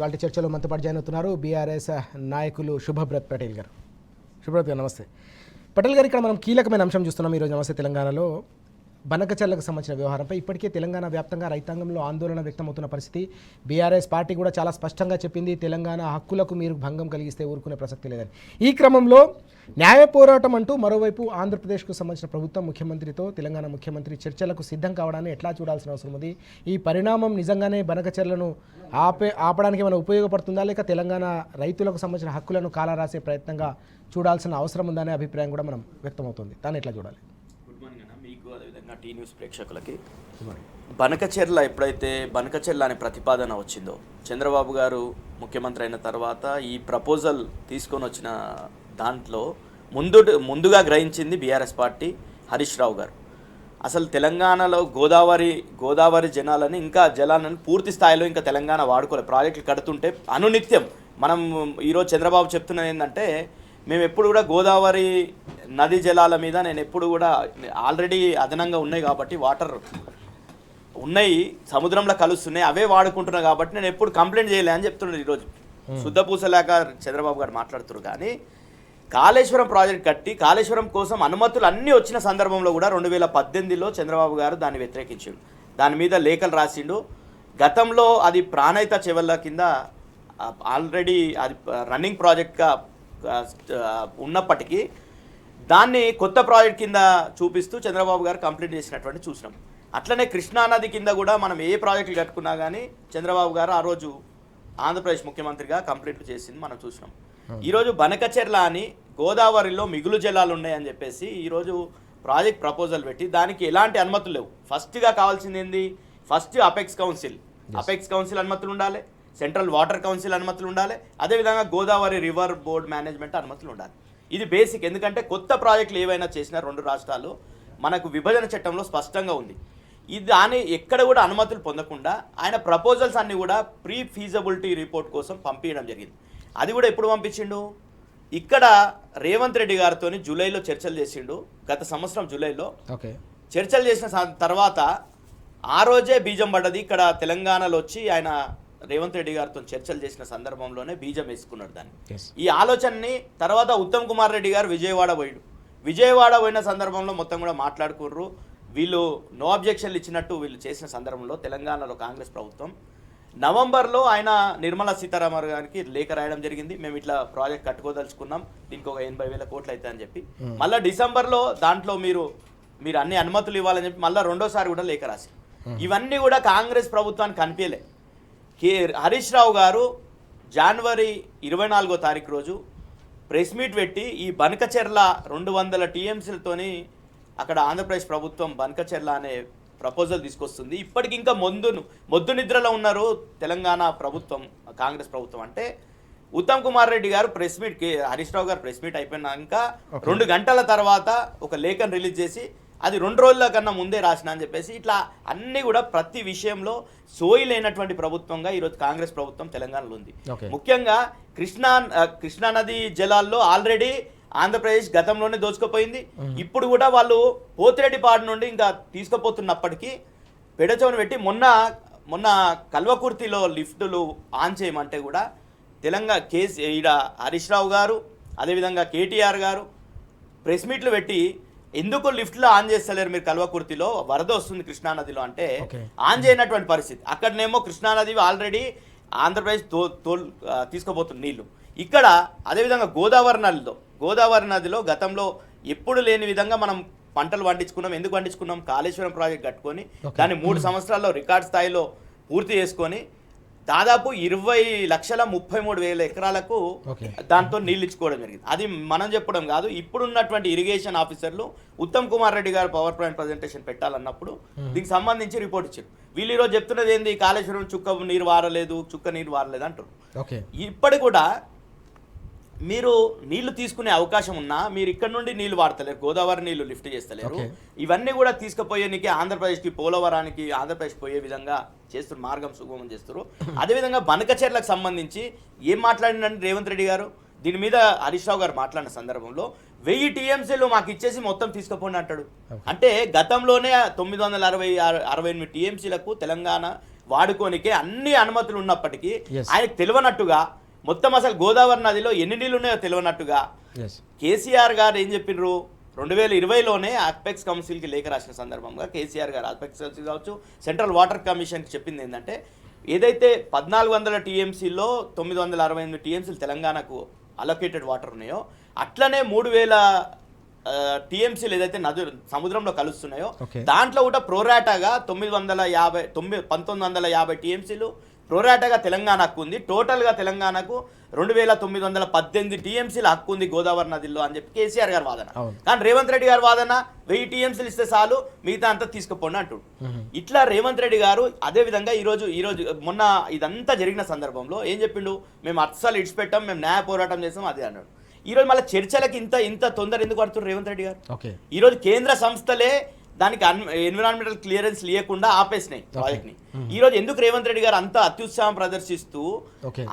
వాళ్ళ చర్చలో మనతో పాటు జాయిన్ అవుతున్నారు బీఆర్ఎస్ నాయకులు శుభబ్రత్ పటేల్ గారు. శుభబ్రత్ గారు నమస్తే. పటేల్ గారు, ఇక్కడ మనం కీలకమైన అంశం చూస్తున్నాం ఈరోజు. నమస్తే తెలంగాణలో బనకచర్లకు సంబంధించిన వ్యవహారంపై ఇప్పటికే తెలంగాణ వ్యాప్తంగా రైతాంగంలో ఆందోళన వ్యక్తమవుతున్న పరిస్థితి. బీఆర్ఎస్ పార్టీ కూడా చాలా స్పష్టంగా చెప్పింది, తెలంగాణ హక్కులకు మీరు భంగం కలిగిస్తే ఊరుకునే ప్రసక్తి లేదని. ఈ క్రమంలో న్యాయ పోరాటం అంటూ మరోవైపు ఆంధ్రప్రదేశ్కు సంబంధించిన ప్రభుత్వం ముఖ్యమంత్రితో తెలంగాణ ముఖ్యమంత్రి చర్చలకు సిద్ధం కావడాన్ని ఎట్లా చూడాల్సిన అవసరం ఉంది? ఈ పరిణామం నిజంగానే బనకచర్లను ఆపడానికి ఏమైనా ఉపయోగపడుతుందా, లేక తెలంగాణ రైతులకు సంబంధించిన హక్కులను కాలరాసే ప్రయత్నంగా చూడాల్సిన అవసరం ఉందనే అభిప్రాయం కూడా మనం వ్యక్తమవుతుంది. దాన్ని ఎట్లా చూడాలి? గుడ్ మార్నింగ్ అన్న, మీకు అదేవిధంగా టీ న్యూస్ ప్రేక్షకులకి. బనకచెర్ల ఎప్పుడైతే బనకచెర్ల అనే ప్రతిపాదన వచ్చిందో, చంద్రబాబు గారు ముఖ్యమంత్రి అయిన తర్వాత ఈ ప్రపోజల్ తీసుకొని వచ్చిన దాంట్లో ముందుగా గ్రహించింది బీఆర్ఎస్ పార్టీ, హరీష్ రావు గారు. అసలు తెలంగాణలో గోదావరి జనాలని ఇంకా జలాలను పూర్తి స్థాయిలో ఇంకా తెలంగాణ వాడుకోలేదు. ప్రాజెక్టులు కడుతుంటే అనునిత్యం మనం ఈరోజు చంద్రబాబు చెప్తున్నది ఏంటంటే, మేము ఎప్పుడు కూడా గోదావరి నది జలాల మీద నేను ఎప్పుడు కూడా ఆల్రెడీ అదనంగా ఉన్నాయి కాబట్టి వాటర్ ఉన్నాయి, సముద్రంలో కలుస్తున్నాయి, అవే వాడుకుంటున్నా కాబట్టి నేను ఎప్పుడు కంప్లైంట్ చేయలే అని చెప్తున్నాడు. ఈరోజు శుద్ధపూసలేక చంద్రబాబు గారు మాట్లాడుతున్నారు. కానీ కాళేశ్వరం ప్రాజెక్ట్ కట్టి కాళేశ్వరం కోసం అనుమతులు అన్నీ వచ్చిన సందర్భంలో కూడా 2018లో చంద్రబాబు గారు దాన్ని వ్యతిరేకించాడు. దాని మీద లేఖలు రాసిండు. గతంలో అది ప్రాణహిత చెవెళ్ళ కింద ఆల్రెడీ అది రన్నింగ్ ప్రాజెక్ట్గా ఉన్నప్పటికీ దాన్ని కొత్త ప్రాజెక్ట్ కింద చూపిస్తూ చంద్రబాబు గారు కంప్లీట్ చేసినటువంటి చూసినాం. అట్లనే కృష్ణానది కింద కూడా మనం ఏ ప్రాజెక్టులు కట్టుకున్నా కానీ చంద్రబాబు గారు ఆ రోజు ఆంధ్రప్రదేశ్ ముఖ్యమంత్రిగా కంప్లీట్ చేసింది మనం చూసినాం. ఈరోజు బనకచెర్ల అని గోదావరిలో మిగులు జలాలు ఉన్నాయని చెప్పేసి ఈరోజు ప్రాజెక్ట్ ప్రపోజల్ పెట్టి దానికి ఎలాంటి అనుమతులు లేవు. ఫస్ట్గా కావాల్సింది ఏంది? ఫస్ట్ అపెక్స్ కౌన్సిల్ అనుమతులు ఉండాలి, సెంట్రల్ వాటర్ కౌన్సిల్ అనుమతులు ఉండాలి, అదేవిధంగా గోదావరి రివర్ బోర్డ్ మేనేజ్మెంట్ అనుమతులు ఉండాలి. ఇది బేసిక్. ఎందుకంటే కొత్త ప్రాజెక్టులు ఏవైనా చేసినా రెండు రాష్ట్రాలు మనకు విభజన చట్టంలో స్పష్టంగా ఉంది. ఇది దాని ఎక్కడ కూడా అనుమతులు పొందకుండా ఆయన ప్రపోజల్స్ అన్నీ కూడా ప్రీ ఫీజబిలిటీ రిపోర్ట్ కోసం పంపించడం జరిగింది. అది కూడా ఎప్పుడు పంపించిండు? ఇక్కడ రేవంత్ రెడ్డి గారితో జూలైలో చర్చలు చేసిండు. గత సంవత్సరం జూలైలో చర్చలు చేసిన తర్వాత ఆ రోజే బీజం పడ్డది. ఇక్కడ తెలంగాణలో వచ్చి ఆయన రేవంత్ రెడ్డి గారితో చర్చలు చేసిన సందర్భంలోనే బీజం వేసుకున్నాడు దాన్ని. ఈ ఆలోచనని తర్వాత ఉత్తమ్ కుమార్ రెడ్డి గారు విజయవాడ పోయిన సందర్భంలో మొత్తం కూడా మాట్లాడుకుర్రు. వీళ్ళు నో అబ్జెక్షన్లు ఇచ్చినట్టు వీళ్ళు చేసిన సందర్భంలో తెలంగాణలో కాంగ్రెస్ ప్రభుత్వం నవంబర్లో ఆయన నిర్మలా సీతారామన్ గారికి లేఖ రాయడం జరిగింది. మేము ఇట్లా ప్రాజెక్ట్ కట్టుకోదలుచుకున్నాం, దీనికి ఒక 80,000 కోట్లు అవుతాయి అని చెప్పి. మళ్ళీ డిసెంబర్లో దాంట్లో మీరు అన్ని అనుమతులు ఇవ్వాలని చెప్పి మళ్ళీ రెండోసారి కూడా లేఖ రాసి. ఇవన్నీ కూడా కాంగ్రెస్ ప్రభుత్వానికి కనిపించలే. హరీష్ రావు గారు జనవరి 24వ తారీఖు రోజు ప్రెస్ మీట్ పెట్టి ఈ బనకచెర్ల 200 టీఎంసీలతోని అక్కడ ఆంధ్రప్రదేశ్ ప్రభుత్వం బనకచెర్ల అనే ప్రపోజల్ తీసుకొస్తుంది. ఇప్పటికి ఇంకా మొద్దు నిద్రలో ఉన్నారు తెలంగాణ ప్రభుత్వం, కాంగ్రెస్ ప్రభుత్వం. అంటే ఉత్తమ్ కుమార్ రెడ్డి గారు ప్రెస్ మీట్, హరీష్ రావు గారు ప్రెస్ మీట్ అయిపోయినాక 2 గంటల తర్వాత ఒక లేఖను రిలీజ్ చేసి అది 2 రోజుల కన్నా ముందే రాసిన అని చెప్పేసి ఇట్లా అన్నీ కూడా ప్రతి విషయంలో సోయి లేనటువంటి ప్రభుత్వంగా ఈరోజు కాంగ్రెస్ ప్రభుత్వం తెలంగాణలో ఉంది. ముఖ్యంగా కృష్ణానది జలాల్లో ఆల్రెడీ ఆంధ్రప్రదేశ్ గతంలోనే దోచుకుపోయింది. ఇప్పుడు కూడా వాళ్ళు పోతిరెడ్డిపాడు నుండి ఇంకా తీసుకుపోతున్నప్పటికీ పెడచవని పెట్టి మొన్న కల్వకుర్తిలో లిఫ్టులు ఆన్ చేయమంటే కూడా తెలంగాణ ఈడ హరీష్ రావు గారు అదేవిధంగా కేటీఆర్ గారు ప్రెస్ మీట్లు పెట్టి ఎందుకు లిఫ్ట్లో ఆన్ చేస్తలేరు మీరు, కల్వకుర్తిలో వరద వస్తుంది కృష్ణానదిలో అంటే ఆన్ చేయనటువంటి పరిస్థితి. అక్కడనేమో కృష్ణానది ఆల్రెడీ ఆంధ్రప్రదేశ్ తీసుకుపోతున్న నీళ్లు. ఇక్కడ అదేవిధంగా గోదావరి నదిలో గతంలో ఎప్పుడు లేని విధంగా మనం పంటలు పండించుకున్నాం. ఎందుకు పండించుకున్నాం? కాళేశ్వరం ప్రాజెక్ట్ కట్టుకొని దాన్ని 3 సంవత్సరాల్లో రికార్డ్ స్థాయిలో పూర్తి చేసుకొని దాదాపు 20,33,000 ఎకరాలకు దాంతో నీళ్ళు ఇచ్చుకోవడం జరిగింది. అది మనం చెప్పడం కాదు, ఇప్పుడున్నటువంటి ఇరిగేషన్ ఆఫీసర్లు ఉత్తమ్ కుమార్ రెడ్డి గారు పవర్ పాయింట్ ప్రజెంటేషన్ పెట్టాలన్నప్పుడు దీనికి సంబంధించి రిపోర్ట్ ఇచ్చారు. వీళ్ళు ఈరోజు చెప్తున్నది ఏంది? కాళేశ్వరం చుక్క నీరు వారలేదు అంటారు. ఇప్పటి కూడా మీరు నీళ్లు తీసుకునే అవకాశం ఉన్నా మీరు ఇక్కడ నుండి నీళ్లు వాడతలేరు, గోదావరి నీళ్లు లిఫ్ట్ చేస్తలేరు. ఇవన్నీ కూడా తీసుకుపోయేనికి ఆంధ్రప్రదేశ్కి, పోలవరానికి ఆంధ్రప్రదేశ్ పోయే విధంగా చేస్తున్నారు, మార్గం సుగమం చేస్తారు. అదేవిధంగా బనకచెర్లకు సంబంధించి ఏం మాట్లాడినంటే రేవంత్ రెడ్డి గారు దీని మీద హరీష్ రావు గారు మాట్లాడిన సందర్భంలో 1000 టీఎంసీలు మాకు ఇచ్చేసి మొత్తం తీసుకుపోండి అంటాడు. అంటే గతంలోనే 968 టీఎంసీలకు తెలంగాణ వాడుకోనికే అన్ని అనుమతులు ఉన్నప్పటికీ Yes. ఆయనకు తెలియనట్టుగా మొత్తం అసలు గోదావరి నదిలో ఎన్ని నీళ్ళు ఉన్నాయో తెలియనట్టుగా ఎస్ కేసీఆర్ గారు ఏం చెప్పిండ్రు 2020లోనే అపెక్స్ కౌన్సిల్కి లేఖ రాసిన సందర్భంగా కేసీఆర్ గారు అపెక్స్ కౌన్సిల్ కావచ్చు సెంట్రల్ వాటర్ కమిషన్కి చెప్పింది ఏంటంటే ఏదైతే 1400 టీఎంసీలో 968 టీఎంసీలు తెలంగాణకు అలొకేటెడ్ వాటర్ ఉన్నాయో అట్లనే 3000 టీఎంసీలు ఏదైతే సముద్రంలో కలుస్తున్నాయో Okay. దాంట్లో కూడా ప్రోరాటాగా 1950 టీఎంసీలు ప్రోరాటాగా తెలంగాణకు ఉంది. టోటల్గా తెలంగాణకు 2918 టీఎంసీల హక్కు ఉంది గోదావరి నదిలో అని చెప్పి కేసీఆర్ గారు వాదన. కానీ రేవంత్ రెడ్డి గారు వాదన 1000 టీఎంసీలు ఇస్తే చాలు మిగతా అంతా తీసుకుపోండి అంటాడు. ఇట్లా రేవంత్ రెడ్డి గారు అదే విధంగా ఈరోజు మొన్న ఇదంతా జరిగిన సందర్భంలో ఏం చెప్పిండు, మేము అస్సలు ఇడిచిపెట్టాం, మేము న్యాయ పోరాటం చేస్తాం అదే అన్నాడు. ఈరోజు మళ్ళీ చర్చలకి ఇంత తొందర ఎందుకు పడుతున్నారు రేవంత్ రెడ్డి గారు? ఈరోజు కేంద్ర సంస్థలే దానికి ఎన్విరాన్మెంటల్ క్లియరెన్స్ లేకుండా ఆపేసినాయి ప్రాజెక్ట్ ని. ఈ రోజు ఎందుకు రేవంత్ రెడ్డి గారు అంత అత్యుత్సాహం ప్రదర్శిస్తూ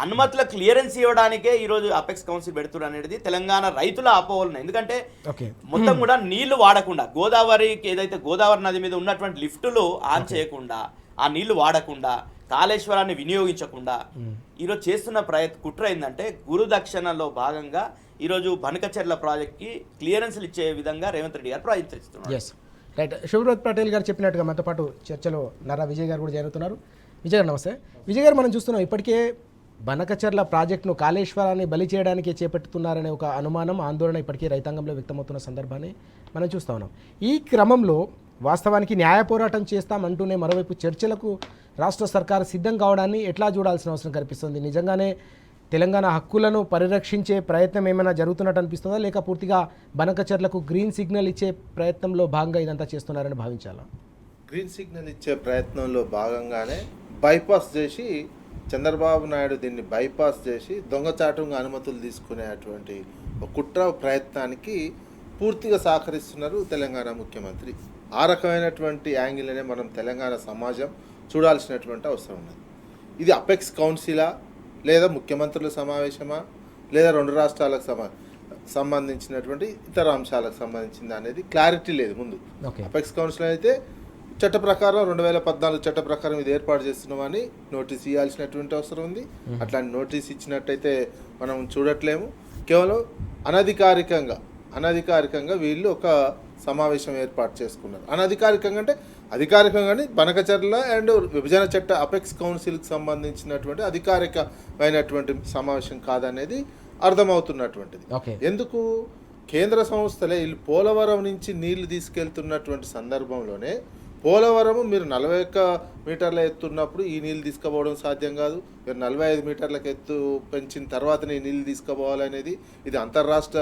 అనుమతుల క్లియరెన్స్ ఇవ్వడానికే ఈ రోజు అపెక్స్ కౌన్సిల్ పెడుతున్నారు అనేది తెలంగాణ రైతుల అపోహలు. ఎందుకంటే మొత్తం కూడా నీళ్లు వాడకుండా గోదావరికి ఏదైతే గోదావరి నది మీద ఉన్నటువంటి లిఫ్టులు ఆన్ చేయకుండా ఆ నీళ్లు వాడకుండా కాళేశ్వరాన్ని వినియోగించకుండా ఈరోజు చేస్తున్న కుట్ర ఏంటంటే గురుదక్షిణలో భాగంగా ఈరోజు బనకచెర్ల ప్రాజెక్ట్కి క్లియరెన్స్లు ఇచ్చే విధంగా రేవంత్ రెడ్డి గారు ప్రయత్నిస్తున్నారు. రైట్, శుభ్రత్ పటేల్ గారు చెప్పినట్టుగా మనతో పాటు చర్చలో నర్రా విజయ్ గారు కూడా జరుగుతున్నారు. విజయ్ గారు నమస్తే. విజయ్ గారు, మనం చూస్తున్నాం ఇప్పటికే బనకచెర్ల ప్రాజెక్టును కాళేశ్వరాన్ని బలి చేయడానికి చేపట్టుతున్నారనే ఒక అనుమానం, ఆందోళన ఇప్పటికే రైతాంగంలో వ్యక్తమవుతున్న సందర్భాన్ని మనం చూస్తూ ఉన్నాం. ఈ క్రమంలో వాస్తవానికి న్యాయ పోరాటం చేస్తామంటూనే మరోవైపు చర్చలకు రాష్ట్ర సర్కారు సిద్ధం కావడాన్ని ఎట్లా చూడాల్సిన అవసరం కనిపిస్తుంది? నిజంగానే తెలంగాణ హక్కులను పరిరక్షించే ప్రయత్నం ఏమైనా జరుగుతున్నట్టు అనిపిస్తుందా, లేక పూర్తిగా బనకచెర్లకు గ్రీన్ సిగ్నల్ ఇచ్చే ప్రయత్నంలో భాగంగా ఇదంతా చేస్తున్నారని భావించాలా? గ్రీన్ సిగ్నల్ ఇచ్చే ప్రయత్నంలో భాగంగానే బైపాస్ చేసి చంద్రబాబు నాయుడు దీన్ని బైపాస్ చేసి దొంగచాటుగా అనుమతులు తీసుకునేటువంటి ఒక కుట్ర ప్రయత్నానికి పూర్తిగా సహకరిస్తున్నారు తెలంగాణ ముఖ్యమంత్రి. ఆ రకమైనటువంటి యాంగిల్నే మనం తెలంగాణ సమాజం చూడాల్సినటువంటి అవసరం ఉన్నది. ఇది అపెక్స్ కౌన్సిలా, లేదా ముఖ్యమంత్రుల సమావేశమా, లేదా రెండు రాష్ట్రాలకు సంబంధించినటువంటి ఇతర అంశాలకు సంబంధించింది అనేది క్లారిటీ లేదు ముందు. అపెక్స్ కౌన్సిల్ అయితే చట్ట ప్రకారం 2014 చట్ట ప్రకారం ఇది ఏర్పాటు చేస్తున్నామని నోటీస్ ఇవ్వాల్సినటువంటి అవసరం ఉంది. అట్లాంటి నోటీస్ ఇచ్చినట్టయితే మనం చూడట్లేము. కేవలం అనధికారికంగా వీళ్ళు ఒక సమావేశం ఏర్పాటు చేసుకున్నారు. అనధికారికంగా అంటే అధికారికంగానే బనకచెర్ల అండ్ విభజన చట్ట అపెక్స్ కౌన్సిల్కి సంబంధించినటువంటి అధికారికమైనటువంటి సమావేశం కాదనేది అర్థమవుతున్నటువంటిది. ఎందుకు కేంద్ర సంస్థలే వీళ్ళు పోలవరం నుంచి నీళ్లు తీసుకెళ్తున్నటువంటి సందర్భంలోనే పోలవరము మీరు 41 మీటర్ల ఎత్తున్నప్పుడు ఈ నీళ్ళు తీసుకుపోవడం సాధ్యం కాదు. మీరు 45 మీటర్లకు ఎత్తు పెంచిన తర్వాతనే ఈ నీళ్ళు తీసుకుపోవాలనేది ఇది అంతర్రాష్ట్ర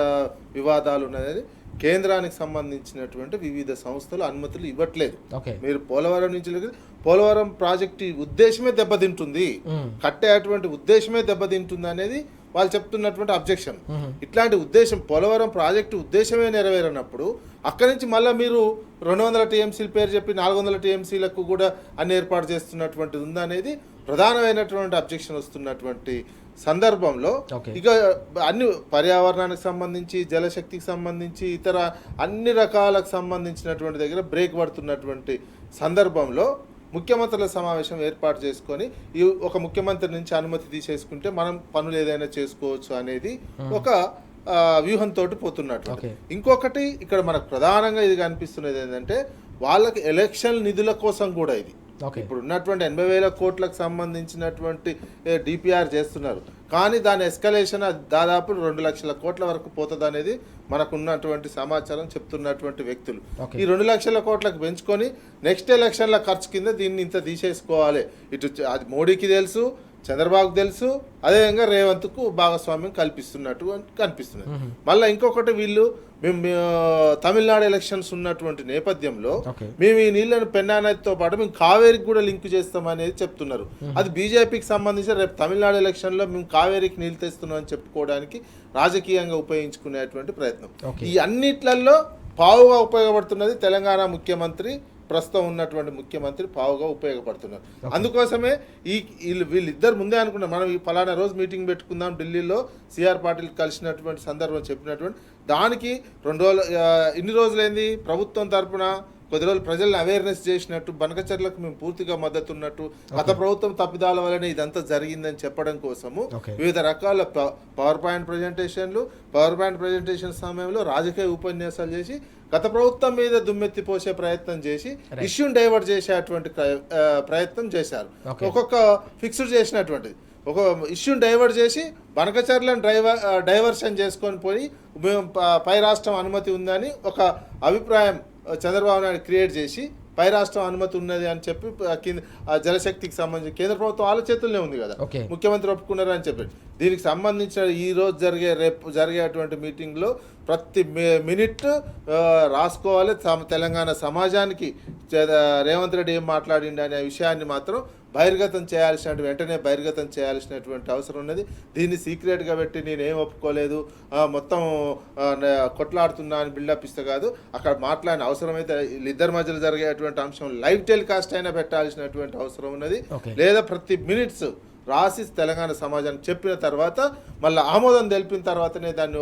వివాదాలు ఉన్నది. కేంద్రానికి సంబంధించినటువంటి వివిధ సంస్థలు అనుమతులు ఇవ్వట్లేదు. మీరు పోలవరం నుంచి పోలవరం ప్రాజెక్టు ఉద్దేశమే దెబ్బతింటుంది, కట్టేటువంటి ఉద్దేశమే దెబ్బతింటుంది అనేది వాళ్ళు చెప్తున్నటువంటి అబ్జెక్షన్. ఇట్లాంటి ఉద్దేశం పోలవరం ప్రాజెక్టు ఉద్దేశమే నెరవేరనప్పుడు అక్కడి నుంచి మళ్ళీ మీరు 200 టీఎంసీల పేరు చెప్పి 400 టీఎంసీలకు కూడా అన్ని ఏర్పాటు చేస్తున్నటువంటిది ఉందనేది ప్రధానమైనటువంటి అబ్జెక్షన్ వస్తున్నటువంటి సందర్భంలో ఇక అన్ని పర్యావరణానికి సంబంధించి జలశక్తికి సంబంధించి ఇతర అన్ని రకాలకు సంబంధించినటువంటి దగ్గర బ్రేక్ పడుతున్నటువంటి సందర్భంలో ముఖ్యమంత్రుల సమావేశం ఏర్పాటు చేసుకొని ఈ ఒక ముఖ్యమంత్రి నుంచి అనుమతి తీసేసుకుంటే మనం పనులు ఏదైనా చేసుకోవచ్చు అనేది ఒక వ్యూహంతో పోతున్నట్టు. ఇంకొకటి ఇక్కడ మనకు ప్రధానంగా ఇది కనిపిస్తున్నది ఏంటంటే వాళ్ళకి ఎలక్షన్ నిధుల కోసం కూడా ఇది ఇప్పుడు ఉన్నటువంటి 80,000 కోట్లకు సంబంధించినటువంటి డిపిఆర్ చేస్తున్నారు. కానీ దాని ఎస్కలేషన్ దాదాపు 2 లక్షల కోట్ల వరకు పోతుంది అనేది మనకు ఉన్నటువంటి సమాచారం చెప్తున్నటువంటి వ్యక్తులు. ఈ 2 లక్షల కోట్లకు పెంచుకొని నెక్స్ట్ ఎలక్షన్ల ఖర్చు కింద దీన్ని ఇంత తీసేసుకోవాలి. ఇటు అది మోడీకి తెలుసు, చంద్రబాబుకు తెలుసు, అదేవిధంగా రేవంత్కు భాగస్వామ్యం కల్పిస్తున్నట్టు కనిపిస్తున్నది. మళ్ళీ ఇంకొకటి వీళ్ళు మేము తమిళనాడు ఎలక్షన్స్ ఉన్నటువంటి నేపథ్యంలో మేము ఈ నీళ్లను పెన్నా నదితో పాటు మేము కావేరికి కూడా లింక్ చేస్తామనేది చెప్తున్నారు. అది బీజేపీకి సంబంధించి రేపు తమిళనాడు ఎలక్షన్లో మేము కావేరికి నీళ్ళు తెస్తున్నాం అని చెప్పుకోవడానికి రాజకీయంగా ఉపయోగించుకునేటువంటి ప్రయత్నం. ఈ అన్నిట్లలో పావుగా ఉపయోగపడుతున్నది తెలంగాణ ముఖ్యమంత్రి, ప్రస్తుతం ఉన్నటువంటి ముఖ్యమంత్రి పావుగా ఉపయోగపడుతున్నారు. అందుకోసమే వీళ్ళిద్దరు ముందే అనుకున్నారు మనం ఈ ఫలానా రోజు మీటింగ్ పెట్టుకుందాం ఢిల్లీలో సిఆర్ పాటిల్ కలిసినటువంటి సందర్భం చెప్పినటువంటి దానికి 2 రోజులు ఇన్ని రోజులైంది ప్రభుత్వం తరఫున కొద్ది రోజులు ప్రజల్ని అవేర్నెస్ చేసినట్టు, బనకచర్లకు మేము పూర్తిగా మద్దతు ఉన్నట్టు, గత ప్రభుత్వం తప్పిదాల వల్లనే ఇదంతా జరిగిందని చెప్పడం కోసము వివిధ రకాల పవర్ పాయింట్ ప్రజెంటేషన్ సమయంలో రాజకీయ ఉపన్యాసాలు చేసి గత ప్రభుత్వం మీద దుమ్మెత్తి పోసే ప్రయత్నం చేసి ఇష్యూని డైవర్ట్ చేసేటువంటి ప్రయత్నం చేశారు. ఒక్కొక్క ఫిక్స్డ్ చేసినటువంటిది ఒక ఇష్యూని డైవర్ట్ చేసి బనకచర్లను డైవర్షన్ చేసుకొని పోయి పై రాష్ట్రం అనుమతి ఉందని ఒక అభిప్రాయం చంద్రబాబు నాయుడు క్రియేట్ చేసి పై రాష్ట్రం అనుమతి ఉన్నది అని చెప్పి జలశక్తికి సంబంధించి కేంద్ర ప్రభుత్వం వాళ్ళ చేతుల్లోనే ఉంది కదా, ముఖ్యమంత్రి ఒప్పుకున్నారు అని చెప్పి. దీనికి సంబంధించిన ఈరోజు రేపు జరిగేటువంటి మీటింగ్లో ప్రతి మినిట్ రాసుకోవాలి. తెలంగాణ సమాజానికి రేవంత్ రెడ్డి ఏం మాట్లాడిండు అనే విషయాన్ని మాత్రం వెంటనే బహిర్గతం చేయాల్సినటువంటి అవసరం ఉన్నది. దీన్ని సీక్రెట్గా పెట్టి నేనేం ఒప్పుకోలేదు, మొత్తం కొట్లాడుతున్నా అని బిల్డప్ ఇస్తే కాదు. అక్కడ మాట్లాడిన అవసరమైతే ఇద్దరి మధ్యలో జరిగేటువంటి అంశం లైవ్ టెలికాస్ట్ అయినా పెట్టాల్సినటువంటి అవసరం ఉన్నది. లేదా ప్రతి మినిట్స్ రాసి తెలంగాణ సమాజానికి చెప్పిన తర్వాత మళ్ళీ ఆమోదం తెలిపిన తర్వాతనే దాన్ని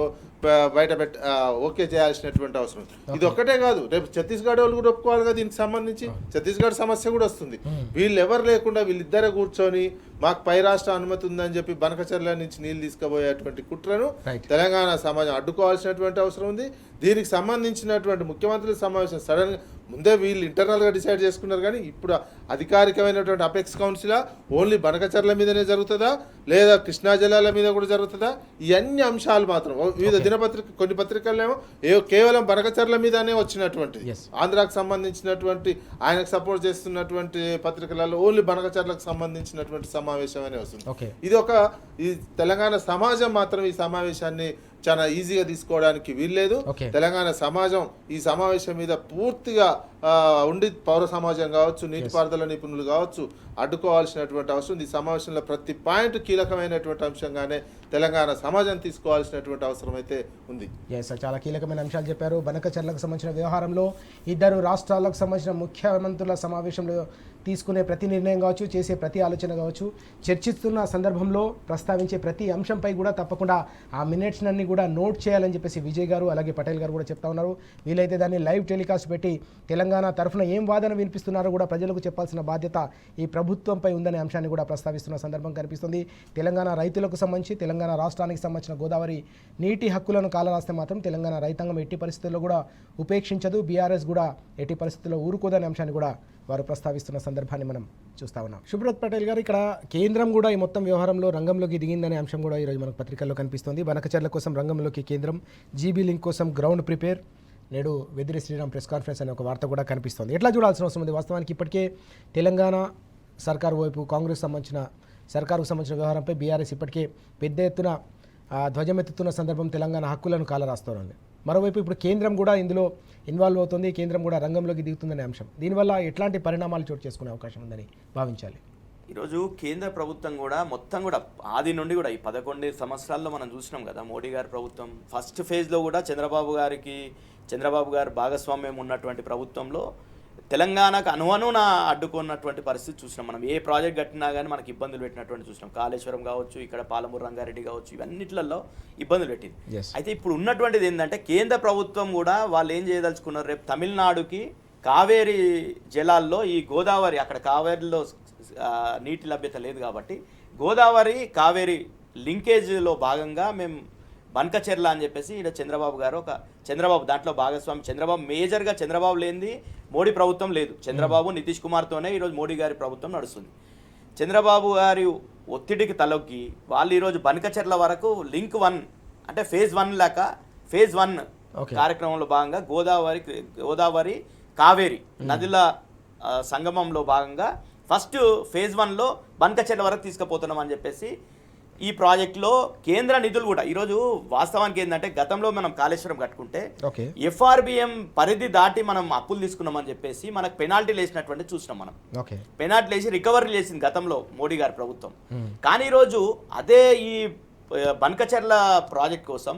ఓకే చేయాల్సినటువంటి అవసరం. ఇది ఒక్కటే కాదు, రేపు ఛత్తీస్గఢ్ వాళ్ళు కూడా ఒప్పుకోవాలి కదా. దీనికి సంబంధించి ఛత్తీస్గఢ్ సమస్య కూడా వస్తుంది. వీళ్ళు ఎవరు లేకుండా వీళ్ళిద్దరే కూర్చొని మాకు పై రాష్ట్ర అనుమతి ఉందని చెప్పి బనకచర్ల నుంచి నీళ్ళు తీసుకుపోయేటువంటి కుట్రను తెలంగాణ సమాజం అడ్డుకోవాల్సినటువంటి అవసరం ఉంది. దీనికి సంబంధించినటువంటి ముఖ్యమంత్రుల సమావేశం సడన్గా ముందే వీళ్ళు ఇంటర్నల్గా డిసైడ్ చేసుకున్నారు. కానీ ఇప్పుడు అధికారికమైనటువంటి అపెక్స్ కౌన్సిల్ ఓన్లీ బనకచర్ల మీదనే జరుగుతుందా లేదా కృష్ణా జలాల మీద కూడా జరుగుతుందా? ఇవన్నీ అంశాలు మాత్రం వివిధ కొన్ని పత్రికల్లో కేవలం బనకచర్ల మీదనే వచ్చినటువంటిది. ఆంధ్రాకు సంబంధించినటువంటి ఆయనకు సపోర్ట్ చేస్తున్నటువంటి పత్రికలలో ఓన్లీ బనకచర్లకు సంబంధించినటువంటి సమావేశం అనే వస్తుంది. ఇది ఈ తెలంగాణ సమాజం మాత్రం ఈ సమావేశాన్ని చాలా ఈజీగా తీసుకోవడానికి వీల్లేదు. తెలంగాణ సమాజం ఈ సమావేశం మీద పూర్తిగా ఉండి పౌర సమాజం కావచ్చు, నీటిపారుదల నిపుణులు కావచ్చు అడ్డుకోవాల్సినటువంటి అవసరం. ఈ సమావేశంలో ప్రతి పాయింట్ కీలకమైనటువంటి అంశంగానే తెలంగాణ సమాజం తీసుకోవాల్సినటువంటి అవసరం అయితే ఉంది. చాలా కీలకమైన అంశాలు చెప్పారు. బనకచర్లకు సంబంధించిన వ్యవహారంలో ఇద్దరు రాష్ట్రాలకు సంబంధించిన ముఖ్యమంత్రుల సమావేశంలో తీసుకునే ప్రతి నిర్ణయం కావచ్చు, చేసే ప్రతి ఆలోచన కావచ్చు, చర్చిస్తున్న సందర్భంలో ప్రస్తావించే ప్రతి అంశంపై కూడా తప్పకుండా ఆ మినిట్స్ అన్ని కూడా నోట్ చేయాలని చెప్పేసి విజయ్ గారు అలాగే పటేల్ గారు కూడా చెప్తా ఉన్నారు. వీలైతే దాన్ని లైవ్ టెలికాస్ట్ పెట్టి తెలంగాణ తరఫున ఏం వాదన వినిపిస్తున్నారో కూడా ప్రజలకు చెప్పాల్సిన బాధ్యత ఈ ప్రభుత్వంపై ఉందనే అంశాన్ని కూడా ప్రస్తావిస్తున్న సందర్భం కనిపిస్తుంది. తెలంగాణ రైతులకు సంబంధించి తెలంగాణ రాష్ట్రానికి సంబంధించిన గోదావరి నీటి హక్కులను కాలరాస్తే మాత్రం తెలంగాణ రైతాంగం ఎట్టి పరిస్థితుల్లో కూడా ఉపేక్షించదు, బీఆర్ఎస్ కూడా ఎట్టి పరిస్థితుల్లో ఊరుకోదనే అంశాన్ని కూడా వారు ప్రస్తావిస్తున్న సందర్భాన్ని మనం చూస్తా ఉన్నాం. సుబ్రత్ పటేల్ గారు, ఇక్కడ కేంద్రం కూడా ఈ మొత్తం వ్యవహారంలో రంగంలోకి దిగిందనే అంశం కూడా ఈరోజు మనకు పత్రికల్లో కనిపిస్తుంది. బనకచర్ల కోసం రంగంలోకి కేంద్రం, జీబీ లింక్ కోసం గ్రౌండ్ ప్రిపేర్, నేడు వెదిరి శ్రీరామ్ ప్రెస్ కాన్ఫరెన్స్ అనే ఒక వార్త కూడా కనిపిస్తుంది. ఎట్లా చూడాల్సిన అవసరం ఉంది? వాస్తవానికి ఇప్పటికే తెలంగాణ సర్కారు వైపు కాంగ్రెస్ సర్కారుకు సంబంధించిన వ్యవహారంపై బీఆర్ఎస్ ఇప్పటికే పెద్ద ఎత్తున ధ్వజమెత్తుతున్న సందర్భం తెలంగాణ హక్కులను కాలరాస్తోంది. మరోవైపు ఇప్పుడు కేంద్రం కూడా ఇందులో ఇన్వాల్వ్ అవుతుంది, కేంద్రం కూడా రంగంలోకి దిగుతుందనే అంశం. దీనివల్ల ఎట్లాంటి పరిణామాలు చోటు చేసుకునే అవకాశం ఉందని భావించాలి? ఈరోజు కేంద్ర ప్రభుత్వం కూడా మొత్తం కూడా ఆది నుండి కూడా ఈ 11 సంవత్సరాల్లో మనం చూసినాం కదా, మోడీ గారి ప్రభుత్వం ఫస్ట్ ఫేజ్లో కూడా చంద్రబాబు గారు భాగస్వామ్యం ఉన్నటువంటి ప్రభుత్వంలో తెలంగాణకు అనువనున అడ్డుకున్నటువంటి పరిస్థితి చూసినాం. మనం ఏ ప్రాజెక్ట్ కట్టినా కానీ మనకి ఇబ్బందులు పెట్టినటువంటి చూసినాం. కాళేశ్వరం కావచ్చు, ఇక్కడ పాలమూరు రంగారెడ్డి కావచ్చు, ఇవన్నిట్లలో ఇబ్బందులు పెట్టింది. అయితే ఇప్పుడు ఉన్నటువంటిది ఏంటంటే కేంద్ర ప్రభుత్వం కూడా వాళ్ళు ఏం చేయదలుచుకున్నారు, రేపు తమిళనాడుకి కావేరీ జలాల్లో ఈ గోదావరి, అక్కడ కావేరీలో నీటి లభ్యత లేదు కాబట్టి గోదావరి కావేరీ లింకేజ్లో భాగంగా మేము బనకచెర్ల అని చెప్పేసి ఇక్కడ చంద్రబాబు దాంట్లో భాగస్వామి. చంద్రబాబు మేజర్గా చంద్రబాబు లేనిది మోడీ ప్రభుత్వం లేదు. చంద్రబాబు నితీష్ కుమార్తోనే ఈరోజు మోడీ గారి ప్రభుత్వం నడుస్తుంది. చంద్రబాబు గారి ఒత్తిడికి తలొగ్గి వాళ్ళు ఈరోజు బనకచెర్ల వరకు లింక్ 1 అంటే ఫేజ్ 1 కార్యక్రమంలో భాగంగా గోదావరి కావేరి నదుల సంగమంలో భాగంగా ఫస్ట్ ఫేజ్ 1లో బనకచెర్ల వరకు తీసుకుపోతున్నాం అని చెప్పేసి ఈ ప్రాజెక్టులో కేంద్ర నిధులు కూడా ఈరోజు వాస్తవానికి ఏంటంటే గతంలో మనం కాళేశ్వరం కట్టుకుంటే ఎఫ్ఆర్బిఎం పరిధి దాటి మనం అప్పులు తీసుకున్నామని చెప్పేసి మనకు పెనాల్టీలు వేసినటువంటి చూసినాం. మనం పెనాల్టీలు వేసి రికవరీ చేసింది గతంలో మోడీ గారి ప్రభుత్వం. కానీ ఈరోజు అదే ఈ బనకచెర్ల ప్రాజెక్ట్ కోసం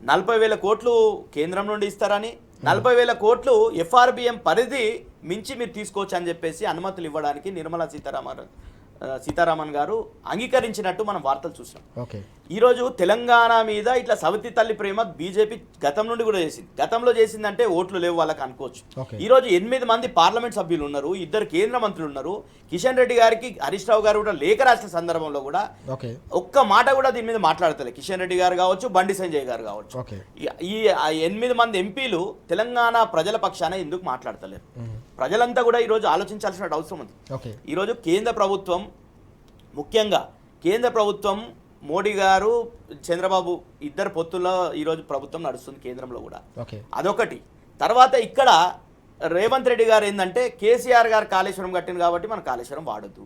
40,000 కోట్లు కేంద్రం నుండి ఇస్తారని, 40,000 కోట్లు ఎఫ్ఆర్బిఎం పరిధి మించి మీరు తీసుకోవచ్చు అని చెప్పేసి అనుమతులు ఇవ్వడానికి నిర్మలా సీతారామన్ సీతారామన్ గారు అంగీకరించినట్టు మనం వార్తలు చూసాం. ఓకే. ఈరోజు తెలంగాణ మీద ఇట్లా సవతి తల్లి ప్రేమ బీజేపీ గతం నుండి కూడా చేసింది. గతంలో చేసిందంటే ఓట్లు లేవు వాళ్ళకి అనుకోవచ్చు. ఈరోజు 8 మంది పార్లమెంట్ సభ్యులు ఉన్నారు, 2 కేంద్ర మంత్రులు ఉన్నారు. కిషన్ రెడ్డి గారికి హరీష్ రావు గారు కూడా లేఖ రాసిన సందర్భంలో కూడా ఒక్క మాట కూడా దీని మీద మాట్లాడతలే. కిషన్ రెడ్డి గారు కావచ్చు, బండి సంజయ్ గారు కావచ్చు. ఈ 8 మంది ఎంపీలు తెలంగాణ ప్రజల పక్షాన ఎందుకు మాట్లాడతలేరు? ప్రజలంతా కూడా ఈరోజు ఆలోచించాల్సిన అవసరం ఉంది. ఈరోజు కేంద్ర ప్రభుత్వం, ముఖ్యంగా కేంద్ర ప్రభుత్వం మోడీ గారు చంద్రబాబు ఇద్దరు పొత్తుల్లో ఈరోజు ప్రభుత్వం నడుస్తుంది కేంద్రంలో కూడా. అదొకటి. తర్వాత ఇక్కడ రేవంత్ రెడ్డి గారు ఏంటంటే కేసీఆర్ గారు కాళేశ్వరం కట్టింది కాబట్టి మనం కాళేశ్వరం వాడద్దు,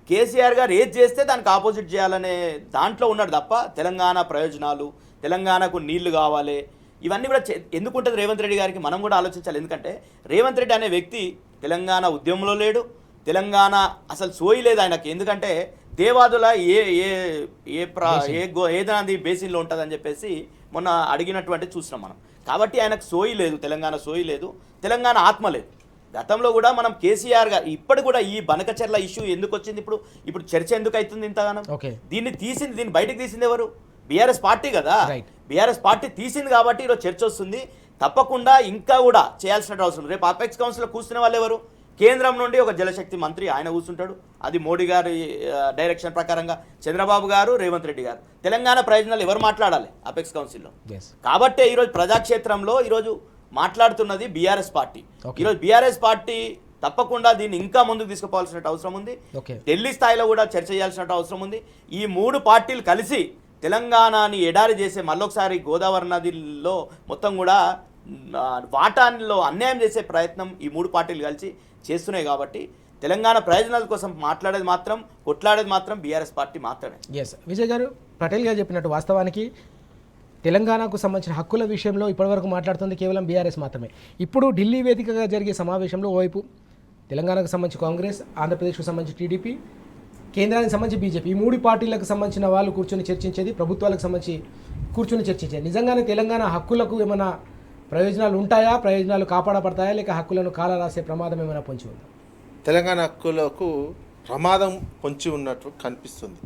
కేసీఆర్ గారు ఏది చేస్తే దానికి ఆపోజిట్ చేయాలనే దాంట్లో ఉన్నాడు తప్ప తెలంగాణ ప్రయోజనాలు, తెలంగాణకు నీళ్లు కావాలి, ఇవన్నీ కూడా ఎందుకుంటుంది రేవంత్ రెడ్డి గారికి మనం కూడా ఆలోచించాలి. ఎందుకంటే రేవంత్ రెడ్డి అనే వ్యక్తి తెలంగాణ ఉద్యమంలో లేడు, తెలంగాణ అసలు సోయి లేదు ఆయనకి. ఎందుకంటే దేవాదుల ఏదైనా బేసిన్లో ఉంటుందని చెప్పేసి మొన్న అడిగినటువంటి చూసినాం మనం. కాబట్టి ఆయనకు సోయి లేదు, తెలంగాణ సోయి లేదు, తెలంగాణ ఆత్మ లేదు. గతంలో కూడా మనం కేసీఆర్ గారు ఇప్పటి కూడా ఈ బనకచెర్ల ఇష్యూ ఎందుకు వచ్చింది, ఇప్పుడు చర్చ ఎందుకు అవుతుంది ఇంతగానం? దీన్ని బయటకు తీసింది ఎవరు? బీఆర్ఎస్ పార్టీ కదా. బీఆర్ఎస్ పార్టీ తీసింది కాబట్టి ఈరోజు చర్చ వస్తుంది. తప్పకుండా ఇంకా కూడా చేయాల్సిన అవసరం. రేపు అపెక్స్ కౌన్సిల్లో కూర్చునే వాళ్ళు ఎవరు? కేంద్రం నుండి ఒక జలశక్తి మంత్రి ఆయన కూర్చుంటాడు, అది మోడీ గారి డైరెక్షన్ ప్రకారంగా. చంద్రబాబు గారు, రేవంత్ రెడ్డి గారు. తెలంగాణ ప్రయోజనాలు ఎవరు మాట్లాడాలి అపెక్స్ కౌన్సిల్లో? కాబట్టే ఈరోజు ప్రజాక్షేత్రంలో ఈరోజు మాట్లాడుతున్నది బీఆర్ఎస్ పార్టీ. ఈరోజు బీఆర్ఎస్ పార్టీ తప్పకుండా దీన్ని ఇంకా ముందుకు తీసుకుపోవాల్సిన అవసరం ఉంది. ఢిల్లీ స్థాయిలో కూడా చర్చ చేయాల్సిన అవసరం ఉంది. ఈ 3 పార్టీలు కలిసి తెలంగాణని ఎడారి చేసే, మళ్ళొకసారి గోదావరి నదిలో మొత్తం కూడా వాటాలో అన్యాయం చేసే ప్రయత్నం ఈ 3 పార్టీలు కలిసి చేస్తున్నాయి. కాబట్టి తెలంగాణ ప్రయోజనాల కోసం మాట్లాడేది మాత్రం, కొట్లాడేది మాత్రం బీఆర్ఎస్ పార్టీ మాత్రమే. విజయ్ గారు, పటేల్ గారు చెప్పినట్టు వాస్తవానికి తెలంగాణకు సంబంధించిన హక్కుల విషయంలో ఇప్పటివరకు మాట్లాడుతుంది కేవలం బీఆర్ఎస్ మాత్రమే. ఇప్పుడు ఢిల్లీ వేదికగా జరిగే సమావేశంలో ఓవైపు తెలంగాణకు సంబంధించి కాంగ్రెస్, ఆంధ్రప్రదేశ్కు సంబంధించి టీడీపీ, కేంద్రానికి సంబంధించి బీజేపీ, ఈ 3 పార్టీలకు సంబంధించిన వాళ్ళు కూర్చొని చర్చించేది, ప్రభుత్వాలకు సంబంధించి కూర్చొని చర్చించేది. నిజంగానే తెలంగాణ హక్కులకు ఏమైనా ప్రయోజనాలు ఉంటాయా, ప్రయోజనాలు కాపాడబడతాయా, లేక హక్కులను కాల రాసే ప్రమాదం ఏమైనా పొంచి ఉందా? తెలంగాణ హక్కులకు ప్రమాదం పొంచి ఉన్నట్టు కనిపిస్తుంది.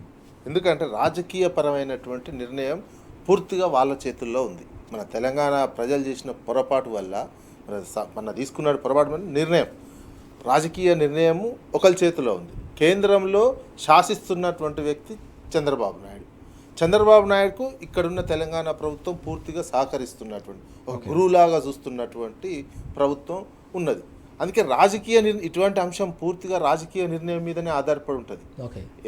ఎందుకంటే రాజకీయపరమైనటువంటి నిర్ణయం పూర్తిగా వాళ్ళ చేతుల్లో ఉంది. మన తెలంగాణ ప్రజలు చేసిన పొరపాటు వల్ల మన తీసుకున్న పొరపాటు నిర్ణయం, రాజకీయ నిర్ణయము ఒకరి చేతిలో ఉంది. కేంద్రంలో శాసిస్తున్నటువంటి వ్యక్తి చంద్రబాబు నాయుడు. చంద్రబాబు నాయుడుకు ఇక్కడున్న తెలంగాణ ప్రభుత్వం పూర్తిగా సహకరిస్తున్నటువంటి, ఒక గురువులాగా చూస్తున్నటువంటి ప్రభుత్వం ఉన్నది. అందుకే ఇటువంటి అంశం పూర్తిగా రాజకీయ నిర్ణయం మీదనే ఆధారపడి ఉంటుంది.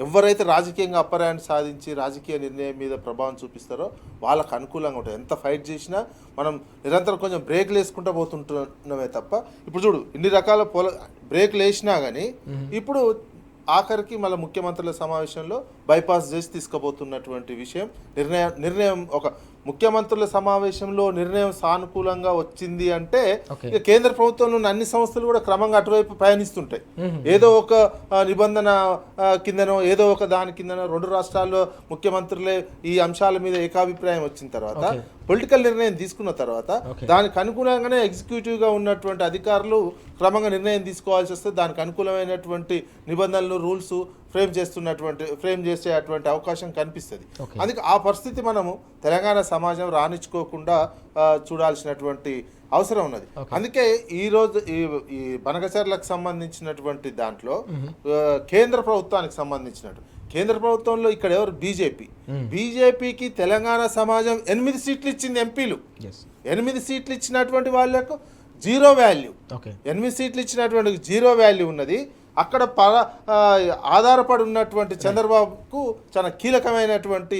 ఎవరైతే రాజకీయంగా అప్పర్ హ్యాండ్ సాధించి రాజకీయ నిర్ణయం మీద ప్రభావం చూపిస్తారో వాళ్ళకు అనుకూలంగా ఉంటుంది. ఎంత ఫైట్ చేసినా మనం నిరంతరం కొంచెం బ్రేక్లు వేసుకుంటూ పోతుంటున్నామే తప్ప, ఇప్పుడు చూడు ఇన్ని రకాల బ్రేక్లు వేసినా కానీ ఇప్పుడు ఆఖరికి మళ్ళీ ముఖ్యమంత్రుల సమావేశంలో బైపాస్ చేసి తీసుకుపోతున్నటువంటి విషయం, నిర్ణయం ఒక ముఖ్యమంత్రుల సమావేశంలో నిర్ణయం సానుకూలంగా వచ్చింది అంటే కేంద్ర ప్రభుత్వంలో ఉన్న అన్ని సంస్థలు కూడా క్రమంగా అటువైపు పయనిస్తుంటాయి. ఏదో ఒక నిబంధన కిందనో ఏదో ఒక దాని కిందనో 2 రాష్ట్రాల్లో ముఖ్యమంత్రులే ఈ అంశాల మీద ఏకాభిప్రాయం వచ్చిన తర్వాత, పొలిటికల్ నిర్ణయం తీసుకున్న తర్వాత దానికి అనుగుణంగానే ఎగ్జిక్యూటివ్గా ఉన్నటువంటి అధికారులు క్రమంగా నిర్ణయం తీసుకోవాల్సి వస్తే దానికి అనుకూలమైనటువంటి నిబంధనలు, రూల్స్ ఫ్రేమ్ చేసేటువంటి అవకాశం కనిపిస్తుంది. అందుకే ఆ పరిస్థితి మనము తెలంగాణ సమాజం రాణించుకోకుండా చూడాల్సినటువంటి అవసరం ఉన్నది. అందుకే ఈరోజు ఈ బనకచెర్లకు సంబంధించినటువంటి దాంట్లో కేంద్ర ప్రభుత్వానికి సంబంధించినట్టు, కేంద్ర ప్రభుత్వంలో ఇక్కడ ఎవరు? బీజేపీకి తెలంగాణ సమాజం 8 సీట్లు ఇచ్చింది. ఎంపీలు 8 సీట్లు ఇచ్చినటువంటి వాళ్ళకు 0 వాల్యూ, 8 సీట్లు ఇచ్చినటువంటి 0 వాల్యూ ఉన్నది. అక్కడ ఆధారపడి ఉన్నటువంటి చంద్రబాబుకు చాలా కీలకమైనటువంటి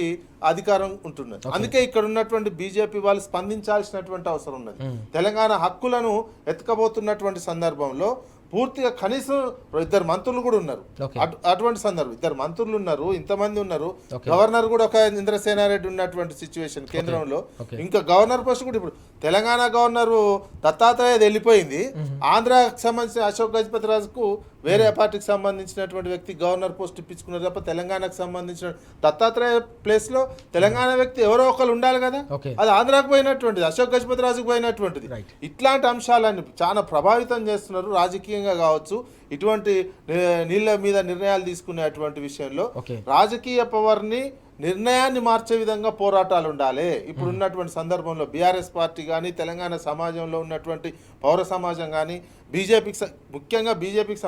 అధికారం ఉంటున్నది. అందుకే ఇక్కడ ఉన్నటువంటి బీజేపీ వాళ్ళు స్పందించాల్సినటువంటి అవసరం ఉన్నది. తెలంగాణ హక్కులను ఎత్తుకబోతున్నటువంటి సందర్భంలో పూర్తిగా కనీసం 2 మంత్రులు కూడా ఉన్నారు. అటువంటి సందర్భం 2 మంత్రులు ఉన్నారు, ఇంతమంది ఉన్నారు. గవర్నర్ కూడా ఒక ఇంద్రసేనారెడ్డి ఉన్నటువంటి సిచ్యువేషన్ కేంద్రంలో. ఇంకా గవర్నర్ పోస్ట్ కూడా ఇప్పుడు తెలంగాణ గవర్నర్ దత్తాత్రేయ వెళ్ళిపోయింది. ఆంధ్రాకి సంబంధించిన అశోక్ గజపతి రాజుకు వేరే పార్టీకి సంబంధించినటువంటి వ్యక్తి గవర్నర్ పోస్ట్ ఇప్పించుకున్నారు తప్ప తెలంగాణకు సంబంధించిన దత్తాత్రేయ ప్లేస్లో తెలంగాణ వ్యక్తి ఎవరో ఒకరు ఉండాలి కదా. ఓకే. అది ఆంధ్రాకు పోయినటువంటిది, అశోక్ గజపతి రాజుకు పోయినటువంటిది. రైట్. ఇట్లాంటి అంశాలన్నీ చాలా ప్రభావితం చేస్తున్నారు రాజకీయంగా కావచ్చు. ఇటువంటి నీళ్ళ మీద నిర్ణయాలు తీసుకునేటువంటి విషయంలో ఓకే. రాజకీయ పవర్ని నిర్ణయాన్ని మార్చే విధంగా పోరాటాలు ఉండాలి. ఇప్పుడు ఉన్నటువంటి సందర్భంలో బీఆర్ఎస్ పార్టీ కానీ తెలంగాణ సమాజంలో ఉన్నటువంటి పౌర సమాజం కానీ బీజేపీకి ముఖ్యంగా బీజేపీకి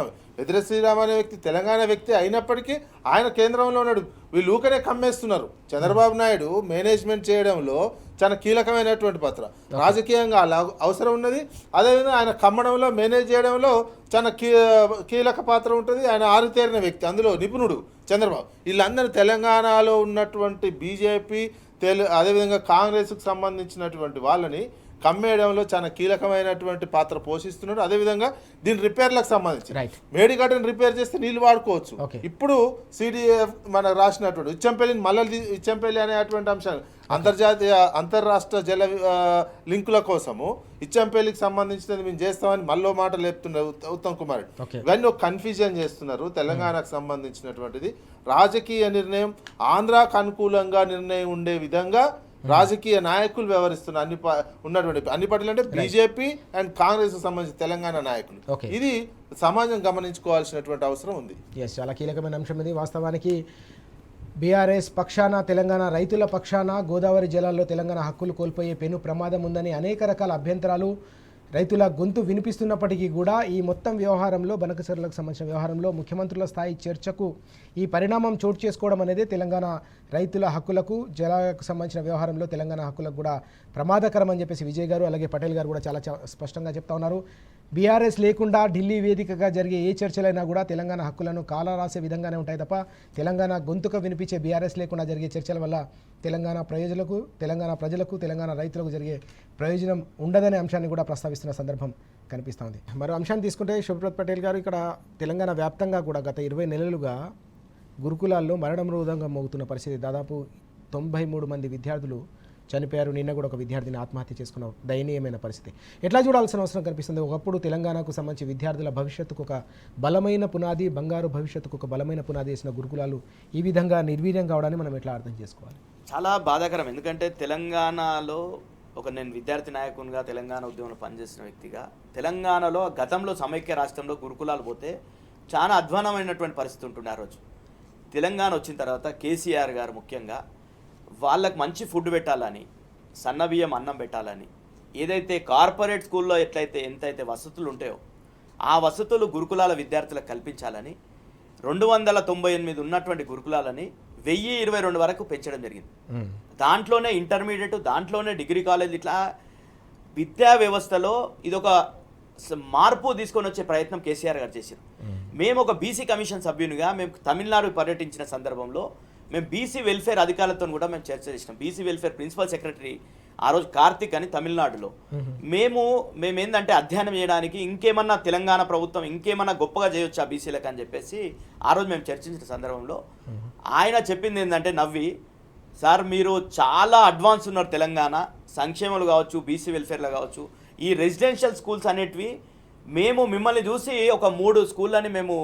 ఎదుర శ్రీరామ్ అనే వ్యక్తి తెలంగాణ వ్యక్తి అయినప్పటికీ ఆయన కేంద్రంలో ఉన్నాడు. వీళ్ళు ఊకనే కమ్మేస్తున్నారు. చంద్రబాబు నాయుడు మేనేజ్మెంట్ చేయడంలో చాలా కీలకమైనటువంటి పాత్ర రాజకీయంగా అవసరం ఉన్నది. అదేవిధంగా ఆయన కమ్మడంలో మేనేజ్ చేయడంలో చాలా కీలక పాత్ర ఉంటుంది. ఆయన ఆరుతేరిన వ్యక్తి, అందులో నిపుణుడు చంద్రబాబు. వీళ్ళందరూ తెలంగాణలో ఉన్నటువంటి బీజేపీ అదేవిధంగా కాంగ్రెస్కు సంబంధించినటువంటి వాళ్ళని కమ్మేయడంలో చాలా కీలకమైనటువంటి పాత్ర పోషిస్తున్నాడు. అదేవిధంగా దీని రిపేర్లకు సంబంధించి మేడిగడ్డను రిపేర్ చేస్తే నీళ్ళు వాడుకోవచ్చు. ఇప్పుడు సిడిఎఫ్ మన రాసినటువంటి ఇచ్చంపల్లిని మళ్ళీ ఇచ్చంపల్లి అనేటువంటి అంశాలు అంతర్రాష్ట్ర జల లింకుల కోసము ఇచ్చంపల్లికి సంబంధించినది మేము చేస్తామని మళ్ళీ మాట లేపుతున్నారు ఉత్తమ్ కుమార్. ఇవన్నీ ఒక కన్ఫ్యూజన్ చేస్తున్నారు. తెలంగాణకు సంబంధించినటువంటిది రాజకీయ నిర్ణయం ఆంధ్రాకు అనుకూలంగా నిర్ణయం ఉండే విధంగా రాజకీయ నాయకులు వ్యవహరిస్తున్న ఉన్నటువంటి అన్ని పార్టీలు అంటే బీజేపీ అండ్ కాంగ్రెస్ సంబంధించిన తెలంగాణ నాయకులు. ఇది సమాజం గమనించుకోవాల్సినటువంటి అవసరం ఉంది. చాలా కీలకమైన అంశం ఇది. వాస్తవానికి బీఆర్ఎస్ పక్షాన తెలంగాణ రైతుల పక్షాన గోదావరి జలాల్లో తెలంగాణ హక్కులు కోల్పోయే పెను ప్రమాదం ఉందని అనేక రకాల అభ్యంతరాలు రైతుల గొంతు వినిపిస్తున్నప్పటికీ కూడా ఈ మొత్తం వ్యవహారంలో బనకచెర్లకు సంబంధించిన వ్యవహారంలో ముఖ్యమంత్రుల స్థాయి చర్చకు ఈ పరిణామం చోటు చేసుకోవడం అనేది తెలంగాణ రైతుల హక్కులకు జలాలకు సంబంధించిన వ్యవహారంలో తెలంగాణ హక్కులకు కూడా ప్రమాదకరం అని చెప్పేసి విజయ్ గారు అలాగే పటేల్ గారు కూడా చాలా స్పష్టంగా చెప్తా ఉన్నారు. బీఆర్ఎస్ లేకుండా ఢిల్లీ వేదికగా జరిగే ఏ చర్చలైనా కూడా తెలంగాణ హక్కులను కాలా రాసే విధంగానే ఉంటాయి తప్ప తెలంగాణ గొంతుక వినిపించే బీఆర్ఎస్ లేకుండా జరిగే చర్చల వల్ల తెలంగాణ ప్రజలకు తెలంగాణ రైతులకు జరిగే ప్రయోజనం ఉండదనే అంశాన్ని కూడా ప్రస్తావిస్తున్న సందర్భం కనిపిస్తూ ఉంది. మరో అంశాన్ని తీసుకుంటే శుభ్రత్ పటేల్ గారు, ఇక్కడ తెలంగాణ వ్యాప్తంగా కూడా గత 20 నెలలుగా గురుకులాల్లో మరణ మృదంగా మోగుతున్న పరిస్థితి. దాదాపు 93 మంది విద్యార్థులు చనిపోయారు. నిన్న కూడా ఒక విద్యార్థిని ఆత్మహత్య చేసుకున్న దయనీయమైన పరిస్థితి. ఎట్లా చూడాల్సిన అవసరం కనిపిస్తుంది? ఒకప్పుడు తెలంగాణకు సంబంధించి విద్యార్థుల భవిష్యత్తుకు ఒక బలమైన పునాది, బంగారు భవిష్యత్తుకు ఒక బలమైన పునాది వేసిన గురుకులాలు ఈ విధంగా నిర్వీర్యం కావడాన్ని మనం ఎట్లా అర్థం చేసుకోవాలి? చాలా బాధాకరం. ఎందుకంటే తెలంగాణలో నేను విద్యార్థి నాయకునిగా తెలంగాణ ఉద్యమంలో పనిచేసిన వ్యక్తిగా తెలంగాణలో గతంలో సమైక్య రాష్ట్రంలో గురుకులాలు పోతే చాలా అధ్వానమైనటువంటి పరిస్థితి ఉంటుండే. ఆ రోజు తెలంగాణ వచ్చిన తర్వాత కేసీఆర్ గారు ముఖ్యంగా వాళ్ళకు మంచి ఫుడ్ పెట్టాలని, సన్నబియ్యం అన్నం పెట్టాలని, ఏదైతే కార్పొరేట్ స్కూల్లో ఎంతైతే వసతులు ఉంటాయో ఆ వసతులు గురుకులాల విద్యార్థులకు కల్పించాలని 298 ఉన్నటువంటి గురుకులాలని 1022 వరకు పెంచడం జరిగింది. దాంట్లోనే ఇంటర్మీడియట్, దాంట్లోనే డిగ్రీ కాలేజ్, ఇట్లా విద్యా వ్యవస్థలో ఇదొక మార్పు తీసుకొని వచ్చే ప్రయత్నం కేసీఆర్ గారు చేశారు. మేము ఒక బీసీ కమిషన్ సభ్యునిగా మేము తమిళనాడు పర్యటించిన సందర్భంలో మేము బీసీ వెల్ఫేర్ అధికారులతో కూడా మేము చర్చ చేసినాం. బీసీ వెల్ఫేర్ ప్రిన్సిపల్ సెక్రటరీ ఆ రోజు కార్తిక్ అని తమిళనాడులో మేమేందంటే అధ్యయనం చేయడానికి ఇంకేమన్నా తెలంగాణ ప్రభుత్వం ఇంకేమన్నా గొప్పగా చేయొచ్చా బీసీలకు అని చెప్పేసి ఆ రోజు మేము చర్చించిన సందర్భంలో ఆయన చెప్పింది ఏంటంటే నవ్వి, సార్ మీరు చాలా అడ్వాన్స్ ఉన్నారు తెలంగాణ సంక్షేమాలు కావచ్చు, బీసీ వెల్ఫేర్లో కావచ్చు, ఈ రెసిడెన్షియల్ స్కూల్స్ అనేటివి మేము మిమ్మల్ని చూసి ఒక 3 స్కూళ్ళని మేము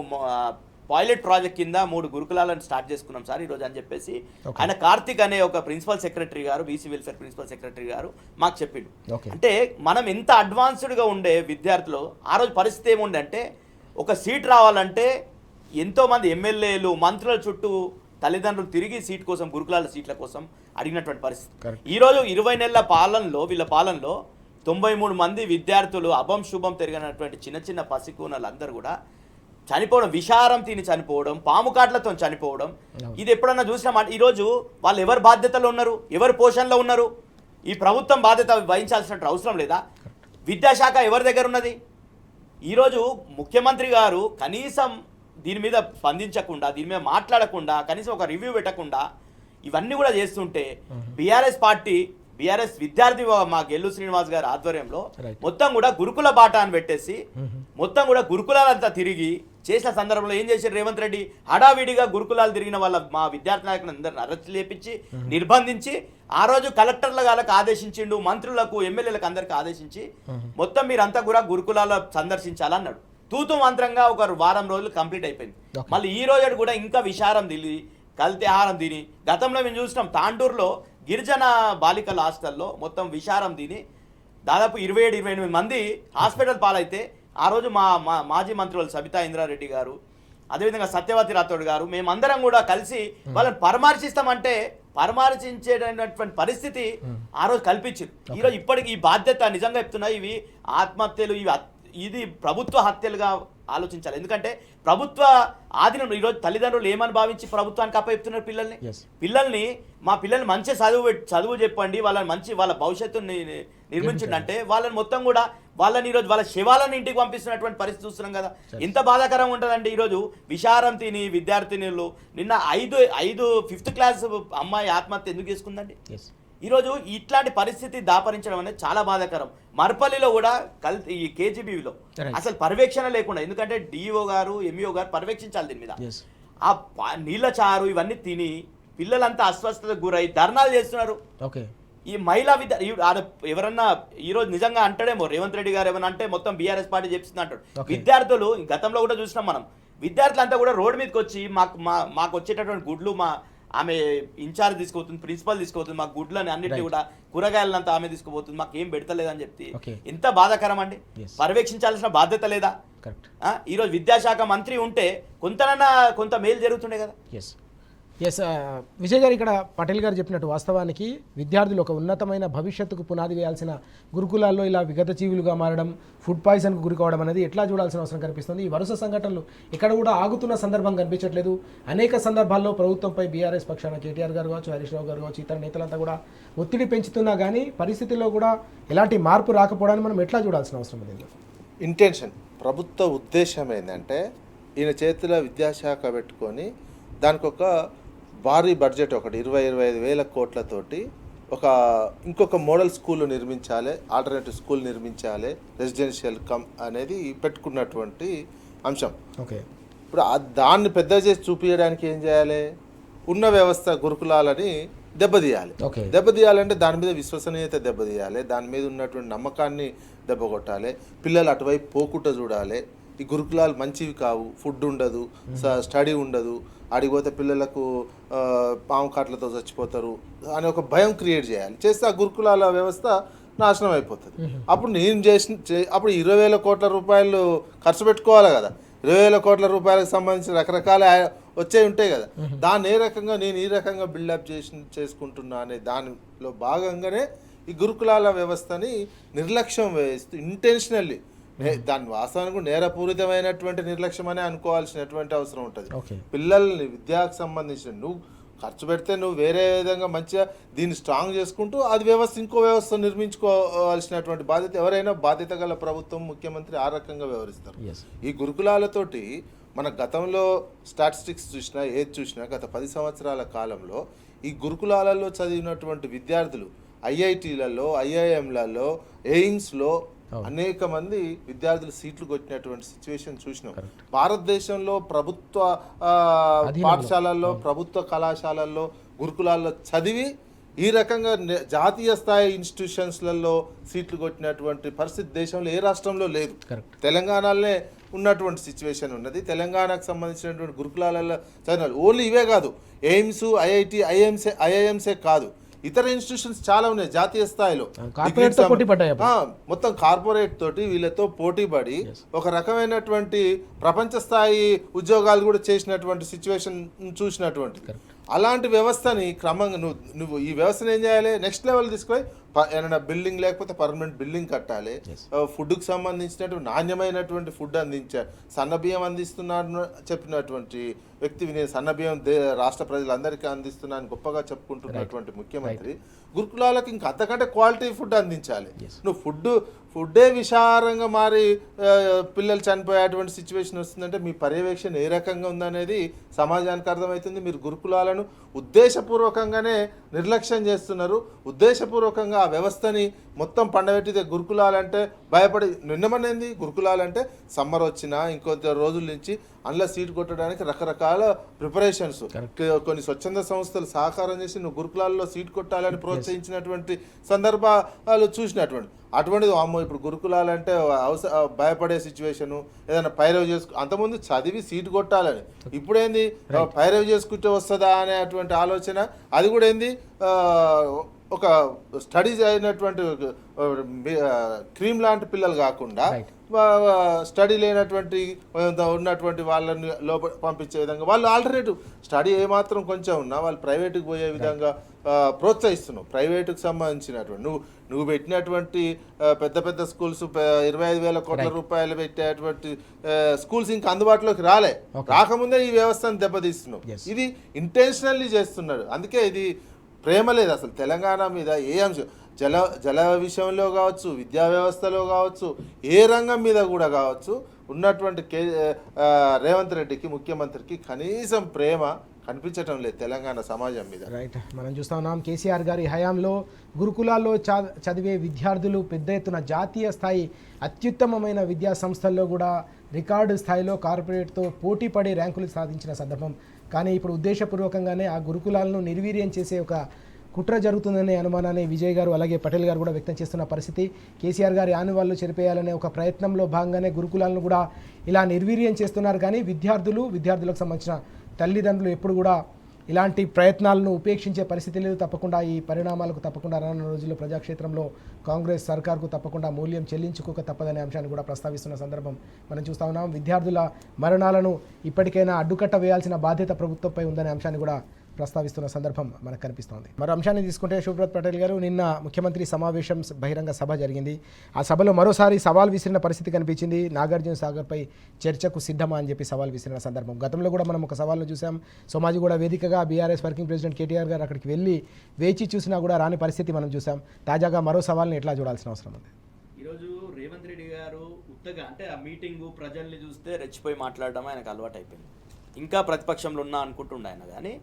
పైలట్ ప్రాజెక్ట్ కింద 3 గురుకులాలను స్టార్ట్ చేసుకున్నాం సార్ ఈరోజు అని చెప్పేసి ఆయన కార్తిక్ అనే ఒక ప్రిన్సిపల్ సెక్రటరీ గారు, బీసీ వెల్ఫేర్ ప్రిన్సిపల్ సెక్రటరీ గారు మాకు చెప్పిండు. అంటే మనం ఎంత అడ్వాన్స్డ్గా ఉండే విద్యార్థులు ఆ రోజు పరిస్థితి ఏముండే అంటే ఒక సీట్ రావాలంటే ఎంతోమంది ఎమ్మెల్యేలు మంత్రుల చుట్టూ తల్లిదండ్రులు తిరిగి సీట్ కోసం గురుకులాల సీట్ల కోసం అడిగినటువంటి పరిస్థితి. ఈరోజు 20 నెలల వీళ్ళ పాలనలో 93 మంది విద్యార్థులు అభం శుభం తిరిగినటువంటి చిన్న చిన్న పసికూనలందరూ కూడా చనిపోవడం, విషారం తిని చనిపోవడం, పాము కాట్లతో చనిపోవడం, ఇది ఎప్పుడన్నా చూసినా ఈరోజు వాళ్ళు ఎవరి బాధ్యతలో ఉన్నారు, ఎవరి పోషణలో ఉన్నారు? ఈ ప్రభుత్వం బాధ్యత వహించాల్సిన అవసరం లేదా? విద్యాశాఖ ఎవరి దగ్గర ఉన్నది? ఈరోజు ముఖ్యమంత్రి గారు కనీసం దీని మీద స్పందించకుండా, దీని మీద మాట్లాడకుండా, కనీసం ఒక రివ్యూ పెట్టకుండా ఇవన్నీ కూడా చేస్తుంటే బీఆర్ఎస్ విద్యార్థి మా గెల్లు శ్రీనివాస్ గారి ఆధ్వర్యంలో మొత్తం కూడా గురుకుల బాట అని పెట్టేసి మొత్తం కూడా గురుకులాలంతా తిరిగి చేసిన సందర్భంలో ఏం చేశారు రేవంత్ రెడ్డి? హడావిడిగా గురుకులాలు తిరిగిన మా విద్యార్థి నాయకులను అందరిని అరెస్ట్ చేపించి నిర్బంధించి ఆ రోజు కలెక్టర్ల గారికి ఆదేశించిండు, మంత్రులకు ఎమ్మెల్యేలకు అందరికి ఆదేశించి మొత్తం మీరంతా కూడా గురుకులాల సందర్శించాలన్నాడు. తూతు మంత్రంగా ఒక వారం రోజులు కంప్లీట్ అయిపోయింది. మళ్ళీ ఈ రోజు కూడా ఇంకా విషారం తిని కల్తీ ఆహారం తిని, గతంలో మేము చూసినాం తాండూరులో గిరిజన బాలికల హాస్టల్లో మొత్తం విషారం తిని దాదాపు 27-28 మంది హాస్పిటల్ పాలైతే ఆ రోజు మా మాజీ మంత్రులు సబితా ఇంద్రారెడ్డి గారు, అదేవిధంగా సత్యవతి రాథోడ్ గారు, మేమందరం కూడా కలిసి వాళ్ళని పరామర్శిస్తామంటే పరామర్శించేటటువంటి పరిస్థితి ఆ రోజు కల్పించింది. ఈరోజు ఇప్పటికి ఈ బాధ్యత నిజంగా చెప్తున్నా, ఇవి ఆత్మహత్యలు, ఇది ప్రభుత్వ హత్యలుగా ఆలోచించాలి. ఎందుకంటే ప్రభుత్వ ఆధీనం ఈరోజు తల్లిదండ్రులు ఏమని భావించి ప్రభుత్వానికి అప్పచెప్తున్నారు పిల్లల్ని మా పిల్లల్ని మంచి చదువు చెప్పండి, వాళ్ళ భవిష్యత్తుని నిర్మించండి అంటే వాళ్ళని మొత్తం కూడా వాళ్ళని ఈరోజు వాళ్ళ శివాలను ఇంటికి పంపిస్తున్నటువంటి పరిస్థితి చూస్తున్నాం కదా. ఎంత బాధాకరంగా ఉంటుందండి. ఈరోజు విషారం తిని విద్యార్థినులు నిన్న 5th క్లాస్ అమ్మాయి ఆత్మహత్య ఎందుకు చేసుకుందండి. ఈరోజు ఇట్లాంటి పరిస్థితి దాపరించడం అనేది చాలా బాధాకరం. మర్పల్లిలో కూడా ఈ కేజీబీలో అసలు పర్యవేక్షణ లేకుండా, ఎందుకంటే డిఓ గారు ఎంఈఓ గారు పర్యవేక్షించాలి దీని మీద. ఆ నీళ్ళ చారు ఇవన్నీ తిని పిల్లలంతా అస్వస్థతకు గురై ధర్నాలు చేస్తున్నారు. ఈ మహిళా ఎవరన్నా ఈరోజు నిజంగా అంటాడేమో రేవంత్ రెడ్డి గారు ఏమన్నా అంటే మొత్తం బీఆర్ఎస్ పార్టీ చెప్తుంది అంటాడు. విద్యార్థులు గతంలో కూడా చూసినాం మనం, విద్యార్థులంతా కూడా రోడ్డు మీదకి వచ్చి మాకు వచ్చేటటువంటి గుడ్లు ఆమె ఇన్ఛార్జ్ తీసుకుపోతుంది, ప్రిన్సిపల్ తీసుకుపోతుంది, మాకు గుడ్లని అన్నిటిని కూడా కూరగాయలంతా ఆమె తీసుకుపోతుంది, మాకు ఏం పెడతలేదని చెప్పి ఎంత బాధాకరం అండి. పర్యవేక్షించాల్సిన బాధ్యత లేదా? ఈరోజు విద్యాశాఖ మంత్రి ఉంటే కొంత మేలు జరుగుతుండే కదా. విజయ్ గారు, ఇక్కడ పటేల్ గారు చెప్పినట్టు వాస్తవానికి విద్యార్థులు ఒక ఉన్నతమైన భవిష్యత్తుకు పునాది వేయాల్సిన గురుకులాల్లో ఇలా విగత జీవులుగా మారడం, ఫుడ్ పాయిజన్కు గురి కావడం అనేది ఎట్లా చూడాల్సిన అవసరం కనిపిస్తుంది. ఈ వరుస సంఘటనలు ఇక్కడ కూడా ఆగుతున్న సందర్భం కనిపించట్లేదు. అనేక సందర్భాల్లో ప్రభుత్వంపై బీఆర్ఎస్ పక్షాన కేటీఆర్ గారు కావచ్చు, హరీష్ రావు గారు కావచ్చు, ఇతర నేతలంతా కూడా ఒత్తిడి పెంచుతున్నా కానీ పరిస్థితుల్లో కూడా ఎలాంటి మార్పు రాకపోవడాన్ని మనం ఎట్లా చూడాల్సిన అవసరం ఉంది. ఇంటెన్షన్, ప్రభుత్వ ఉద్దేశం ఏంటంటే ఈయన చేతిలో విద్యాశాఖ పెట్టుకొని దానికి ఒక భారీ బడ్జెట్, ఒకటి 20-25 వేల కోట్లతోటి ఇంకొక మోడల్ స్కూల్ నిర్మించాలి, ఆల్టర్నేటివ్ స్కూల్ నిర్మించాలి, రెసిడెన్షియల్ అనేది పెట్టుకున్నటువంటి అంశం. ఇప్పుడు దాన్ని పెద్ద చేసి చూపించడానికి ఏం చేయాలి? ఉన్న వ్యవస్థ గురుకులాలని దెబ్బతీయాలంటే దాని మీద విశ్వసనీయత దెబ్బతీయాలి, దాని మీద ఉన్నటువంటి నమ్మకాన్ని దెబ్బకొట్టాలి, పిల్లలు అటువైపు పోకుండా చూడాలి. ఈ గురుకులాలు మంచివి కావు, ఫుడ్ ఉండదు, స్టడీ ఉండదు, ఆడిపోతే పిల్లలకు పాము కాట్లతో చచ్చిపోతారు అని ఒక భయం క్రియేట్ చేస్తే ఆ గురుకులాల వ్యవస్థ నాశనం అయిపోతుంది. అప్పుడు అప్పుడు 20,000 కోట్ల రూపాయలు ఖర్చు పెట్టుకోవాలి కదా. 20,000 కోట్ల రూపాయలకు సంబంధించిన రకరకాల వచ్చే ఉంటాయి కదా. దాన్ని నేను ఈ రకంగా బిల్డప్ చేసుకుంటున్నా అనే దానిలో భాగంగానే ఈ గురుకులాల వ్యవస్థని నిర్లక్ష్యం వేస్తూ ఇంటెన్షనల్లీ, దాని వాస్తవానికి నేరపూరితమైనటువంటి నిర్లక్ష్యం అనే అనుకోవాల్సినటువంటి అవసరం ఉంటుంది. పిల్లల్ని విద్యకు సంబంధించిన నువ్వు ఖర్చు పెడితే నువ్వు వేరే విధంగా మంచిగా దీన్ని స్ట్రాంగ్ చేసుకుంటూ అది ఇంకో వ్యవస్థ నిర్మించుకోవాల్సినటువంటి బాధ్యత ఎవరైనా బాధ్యత గల ప్రభుత్వం, ముఖ్యమంత్రి ఆ రకంగా వ్యవహరిస్తారు. ఈ గురుకులాలతోటి మన గతంలో స్టాటిస్టిక్స్ చూసినా ఏది చూసినా గత 10 సంవత్సరాల కాలంలో ఈ గురుకులాలలో చదివినటువంటి విద్యార్థులు ఐఐటీలలో, ఐఐఎంలలో, ఎయిమ్స్లో అనేక మంది విద్యార్థులు సీట్లు కొట్టినటువంటి సిచ్యువేషన్ చూసినాం. భారతదేశంలో ప్రభుత్వ పాఠశాలల్లో, ప్రభుత్వ కళాశాలల్లో, గురుకులాల్లో చదివి ఈ రకంగా జాతీయ స్థాయి ఇన్స్టిట్యూషన్స్లలో సీట్లు కొట్టినటువంటి పరిస్థితి దేశంలో ఏ రాష్ట్రంలో లేదు. తెలంగాణలోనే ఉన్నటువంటి సిచ్యువేషన్ ఉన్నది. తెలంగాణకు సంబంధించినటువంటి గురుకులాలలో చదివిన ఓన్లీ ఇవే కాదు, ఎయిమ్స్, ఐఐటి, ఐఐఎంసే కాదు, ఇతర ఇన్స్టిట్యూషన్స్ చాలా ఉన్నాయి జాతీయ స్థాయిలో. మొత్తం కార్పొరేట్ తోటి వీళ్ళతో పోటీ పడి ఒక రకమైనటువంటి ప్రపంచ స్థాయి ఉద్యోగాలు కూడా చేసినటువంటి సిచ్యువేషన్ చూసినటువంటి అలాంటి వ్యవస్థని క్రమంగా నువ్వు ఈ వ్యవస్థను ఏం చేయాలి? నెక్స్ట్ లెవెల్ తీసుకుపోయి ఏమైనా బిల్డింగ్ లేకపోతే పర్మనెంట్ బిల్డింగ్ కట్టాలి. ఫుడ్కి సంబంధించినటువంటి నాణ్యమైనటువంటి ఫుడ్ అందించారు. సన్నబియ్యం అందిస్తున్నాను చెప్పినటువంటి వ్యక్తివి నేను సన్నబియ్యం రాష్ట్ర ప్రజలందరికీ అందిస్తున్నాను గొప్పగా చెప్పుకుంటున్నటువంటి ముఖ్యమంత్రి గురుకులాలకు ఇంకా అంతకంటే క్వాలిటీ ఫుడ్ అందించాలి. నువ్వు ఫుడ్డే విషారంగా మారి పిల్లలు చనిపోయేటువంటి సిచ్యువేషన్ వస్తుందంటే మీ పర్యవేక్షణ ఏ రకంగా ఉందనేది సమాజానికి అర్థమవుతుంది. మీరు గురుకులాలను ఉద్దేశపూర్వకంగానే నిర్లక్ష్యం చేస్తున్నారు. ఉద్దేశపూర్వకంగా ఆ వ్యవస్థని మొత్తం పండబెట్టితే గురుకులాలంటే భయపడి నిన్నమనేది. గురుకులాలంటే సమ్మర్ వచ్చినా ఇంకొంత రోజుల నుంచి అందులో సీట్ కొట్టడానికి రకరకాల ప్రిపరేషన్స్, కొన్ని స్వచ్ఛంద సంస్థలు సహకారం చేసి నువ్వు గురుకులాల్లో సీట్ కొట్టాలని ప్రోత్సహించినటువంటి సందర్భాలు చూసినటువంటి అటువంటిది అమ్మో ఇప్పుడు గురుకులాలంటే భయపడే సిచ్యువేషను, ఏదైనా పైరవ్ అంతకుముందు చదివి సీటు కొట్టాలని, ఇప్పుడేంది పైరవ్ చేసుకుంటే వస్తుందా అనేటువంటి ఆలోచన. అది కూడా ఏంది ఒక స్టడీస్ అయినటువంటి క్రీమ్ లాంటి పిల్లలు కాకుండా స్టడీ లేనటువంటి ఉన్నటువంటి వాళ్ళని లోపల పంపించే విధంగా వాళ్ళు ఆల్టర్నేటివ్ స్టడీ ఏమాత్రం కొంచెం ఉన్నా వాళ్ళు ప్రైవేటుకి పోయే విధంగా ప్రోత్సహిస్తున్నావు. ప్రైవేటుకు సంబంధించినటువంటి నువ్వు పెట్టినటువంటి పెద్ద పెద్ద స్కూల్స్ 25,000 కోట్ల రూపాయలు పెట్టేటువంటి స్కూల్స్ ఇంకా అందుబాటులోకి రాకముందే ఈ వ్యవస్థను దెబ్బతీస్తున్నావు. ఇది ఇంటెన్షనల్లీ చేస్తున్నాడు. అందుకే ఇది ప్రేమ లేదు అసలు తెలంగాణ మీద ఏ అంశం, జల విషయంలో కావచ్చు, విద్యా వ్యవస్థలో కావచ్చు, ఏ రంగం మీద కూడా కావచ్చు ఉన్నటువంటి రేవంత్ రెడ్డికి ముఖ్యమంత్రికి కనీసం ప్రేమ కనిపించటం లేదు తెలంగాణ సమాజం మీద. రైట్, మనం చూస్తా ఉన్నాం కేసీఆర్ గారి హయాంలో గురుకులాల్లో చదివే విద్యార్థులు పెద్ద ఎత్తున జాతీయ స్థాయి అత్యుత్తమమైన విద్యా సంస్థల్లో కూడా రికార్డు స్థాయిలో కార్పొరేట్తో పోటీ పడి ర్యాంకులు సాధించిన సందర్భం. కానీ ఇప్పుడు ఉద్దేశపూర్వకంగానే ఆ గురుకులాలను నిర్వీర్యం చేసే ఒక కుట్ర జరుగుతుందనే అనుమానాన్ని విజయ్ గారు అలాగే పటేల్ గారు కూడా వ్యక్తం చేస్తున్న పరిస్థితి. కేసీఆర్ గారి ఆనవాళ్లు చెరిపేయాలనే ఒక ప్రయత్నంలో భాగంగానే గురుకులాలను కూడా ఇలా నిర్వీర్యం చేస్తున్నారు. కానీ విద్యార్థులకు సంబంధించిన తల్లిదండ్రులు ఎప్పుడు కూడా ఇలాంటి ప్రయత్నాలను ఉపేక్షించే పరిస్థితి లేదు. తప్పకుండా ఈ పరిణామాలకు తప్పకుండా రానున్న రోజుల్లో ప్రజాక్షేత్రంలో కాంగ్రెస్ సర్కార్కు తప్పకుండా మూల్యం చెల్లించుకోక తప్పదనే అంశాన్ని కూడా ప్రస్తావిస్తున్న సందర్భం మనం చూస్తా ఉన్నాం. విద్యార్థుల మరణాలను ఇప్పటికైనా అడ్డుకట్ట వేయాల్సిన బాధ్యత ప్రభుత్వంపై ఉందనే అంశాన్ని కూడా ప్రస్తావిస్తున్న సందర్భం మనకు కనిపిస్తోంది. మరో అంశాన్ని తీసుకుంటే శుభ్రత్ పటేల్ గారు, నిన్న ముఖ్యమంత్రి సమావేశం బహిరంగ సభ జరిగింది. ఆ సభలో మరోసారి సవాల్ విసిరిన పరిస్థితి కనిపించింది. నాగార్జున సాగర్పై చర్చకు సిద్ధమా అని చెప్పి సవాల్ విసిరిన సందర్భం. గతంలో కూడా మనం ఒక సవాల్ను చూసాం. సోమాజిగూడ వేదికగా బీఆర్ఎస్ వర్కింగ్ ప్రెసిడెంట్ కేటీఆర్ గారు అక్కడికి వెళ్ళి వేచి చూసినా కూడా రాని పరిస్థితి మనం చూసాం. తాజాగా మరో సవాల్ని ఎట్లా చూడాల్సిన అవసరం ఉంది? ఈరోజు రేవంత్ రెడ్డి గారు ఉత్తగా అంటే ఆ మీటింగు ప్రజల్ని చూస్తే రెచ్చిపోయి మాట్లాడడం ఆయనకు అలవాటు అయిపోయింది. ఇంకా ప్రతిపక్షంలో ఉన్నా అనుకుంటుండే ఆయన. కానీ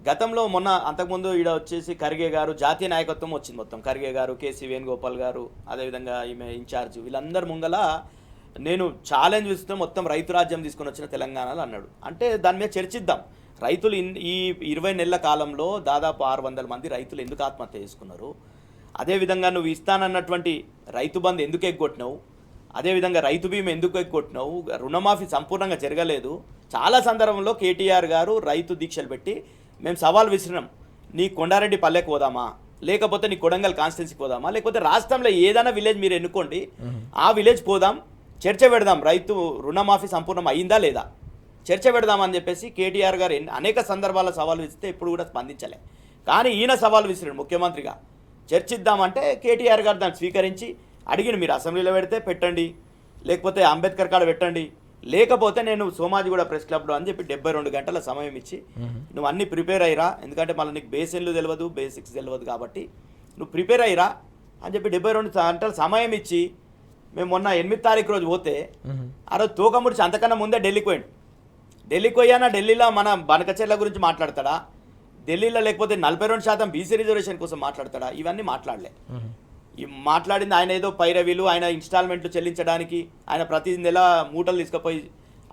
గతంలో మొన్న అంతకుముందు ఈడ వచ్చేసి ఖర్గే గారు జాతీయ నాయకత్వం వచ్చింది మొత్తం. ఖర్గే గారు, కేసీ వేణుగోపాల్ గారు, అదేవిధంగా ఈమె ఇన్ఛార్జ్, వీళ్ళందరి ముంగల నేను ఛాలెంజ్ ఇస్తూ మొత్తం రైతు రాజ్యం తీసుకొని వచ్చిన తెలంగాణలో అన్నాడు. అంటే దాని మీద చర్చిద్దాం. రైతులు ఈ 20 నెలల కాలంలో దాదాపు 600 మంది రైతులు ఎందుకు ఆత్మహత్య చేసుకున్నారు, అదేవిధంగా నువ్వు ఇస్తానన్నటువంటి రైతు బంధు ఎందుకు ఎగ్గొట్టినావు, అదేవిధంగా రైతు బీమా ఎందుకు ఎగ్గొట్టినావు, రుణమాఫీ సంపూర్ణంగా జరగలేదు. చాలా సందర్భంలో కేటీఆర్ గారు రైతు దీక్షలు పెట్టి మేము సవాల్ విసిరినాం, నీ కొండారెడ్డి పల్లెకి పోదామా, లేకపోతే నీ కొడంగల్ కాన్స్టిట్యున్సీకి పోదామా, లేకపోతే రాష్ట్రంలో ఏదైనా విలేజ్ మీరు ఎన్నుకోండి, ఆ విలేజ్ పోదాం, చర్చ పెడదాం, రైతు రుణమాఫీ సంపూర్ణం అయిందా లేదా చర్చ పెడదామని చెప్పేసి కేటీఆర్ గారు అనేక సందర్భాల సవాల్ విసిస్తే ఇప్పుడు కూడా స్పందించలే. కానీ ఈయన సవాల్ విసిరాడు ముఖ్యమంత్రిగా, చర్చిద్దామంటే కేటీఆర్ గారు దాన్ని స్వీకరించి అడిగిన, మీరు అసెంబ్లీలో పెడితే పెట్టండి, లేకపోతే అంబేద్కర్ కాడ పెట్టండి, లేకపోతే నేను సోమాజిగూడ ప్రెస్ క్లబ్లో అని చెప్పి 72 గంటల సమయం ఇచ్చి నువ్వు అన్నీ ప్రిపేర్ అయ్యిరా, ఎందుకంటే మళ్ళీ నీకు బేసిక్లు తెలియదు, బేసిక్స్ తెలియదు, కాబట్టి నువ్వు ప్రిపేర్ అయ్యిరా అని చెప్పి 72 గంటల సమయం ఇచ్చి మేము మొన్న 8వ తారీఖు రోజు పోతే ఆ రోజు తూకముడిచి అంతకన్నా ముందే ఢిల్లీకి పోయిండు. ఢిల్లీకి పోయానా ఢిల్లీలో మన బనకచెర్ల గురించి మాట్లాడతాడా, ఢిల్లీలో లేకపోతే 42% బీసీ రిజర్వేషన్ కోసం మాట్లాడతాడా, ఇవన్నీ మాట్లాడలే. ఈ మాట్లాడింది ఆయన ఏదో పైరవీలు, ఆయన ఇన్స్టాల్మెంట్లు చెల్లించడానికి, ఆయన ప్రతి నెల మూటలు తీసుకుపోయి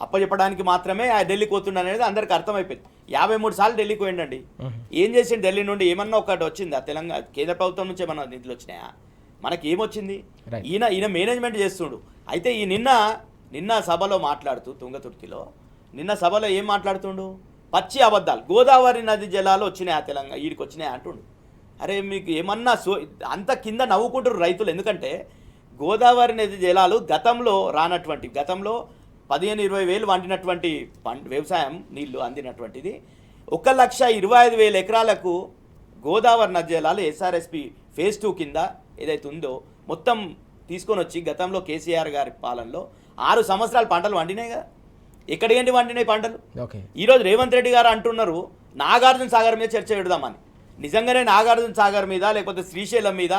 అప్పచెప్పడానికి మాత్రమే ఆ ఢిల్లీకి పోతుండ అనేది అందరికి అర్థమైపోయింది. 53 సార్లు ఢిల్లీకి పోయిండండి. ఏం చేసిండు ఢిల్లీ నుండి? ఏమన్నా ఒకటి వచ్చింది? ఆ తెలంగాణ కేంద్ర ప్రభుత్వం నుంచి ఏమన్నా నిధులు వచ్చినాయా? మనకి ఏమొచ్చింది? ఈయన మేనేజ్మెంట్ చేస్తుండు. అయితే ఈ నిన్న సభలో మాట్లాడుతూ తుంగతుర్తిలో నిన్న సభలో ఏం మాట్లాడుతుండు? పచ్చి అబద్ధాలు. గోదావరి నది జలాలు వచ్చినాయి, ఆ తెలంగాణ ఈడికి వచ్చినాయి అంటుండు. అరే మీకు ఏమన్నా అంత కింద నవ్వుకుంటారు రైతులు. ఎందుకంటే గోదావరి నది జలాలు గతంలో 15-20 వేలు వండినటువంటి వ్యవసాయం నీళ్లు అందినటువంటిది 1,25,000 ఎకరాలకు గోదావరి నది జలాలు ఎస్ఆర్ఎస్పి ఫేజ్ 2 కింద ఏదైతే ఉందో మొత్తం తీసుకొని వచ్చి గతంలో కేసీఆర్ గారి పాలనలో 6 సంవత్సరాలు పంటలు వండినాయి కదా. ఎక్కడికండి వండినాయి పంటలు? ఈరోజు రేవంత్ రెడ్డి గారు అంటున్నారు నాగార్జున సాగర్ మీద చర్చ పెడదామని. నిజంగానే నాగార్జున సాగర్ మీద, లేకపోతే శ్రీశైలం మీద,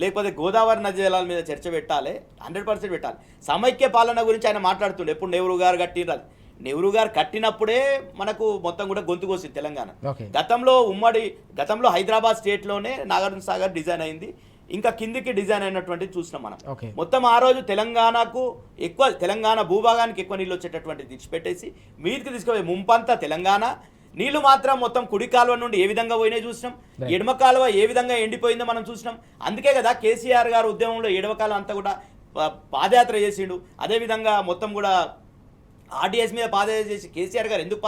లేకపోతే గోదావరి నది జలాల మీద చర్చ పెట్టాలి, 100% పెట్టాలి. సమైక్య పాలన గురించి ఆయన మాట్లాడుతుండే. ఎప్పుడు నెహ్రూ గారు కట్టినది, నెహ్రూ గారు కట్టినప్పుడే మనకు మొత్తం కూడా గొంతు కోసింది తెలంగాణ. గతంలో హైదరాబాద్ స్టేట్లోనే నాగార్జున సాగర్ డిజైన్ అయింది. ఇంకా కిందికి డిజైన్ అయినటువంటిది చూసినాం మనం. ఓకే. మొత్తం ఆ రోజు తెలంగాణ భూభాగానికి ఎక్కువ నీళ్ళు వచ్చేటటువంటిది విడిచిపెట్టేసి మీదికి తీసుకుపోయి ముంపంతా తెలంగాణ నీళ్లు మాత్రం మొత్తం కుడి కాలువ నుండి ఏ విధంగా పోయినాయి చూసినాం, ఎడమ కాలువ ఏ విధంగా ఎండిపోయిందో మనం చూసినాం. అందుకే కదా కేసీఆర్ గారు ఉద్యమంలో ఎడమ కాలువ అంతా కూడా పాదయాత్ర చేసిండు. అదేవిధంగా మొత్తం కూడా ఆర్డీఎస్ మీద పాదయాత్ర చేసి కేసీఆర్ గారు ఎందుకు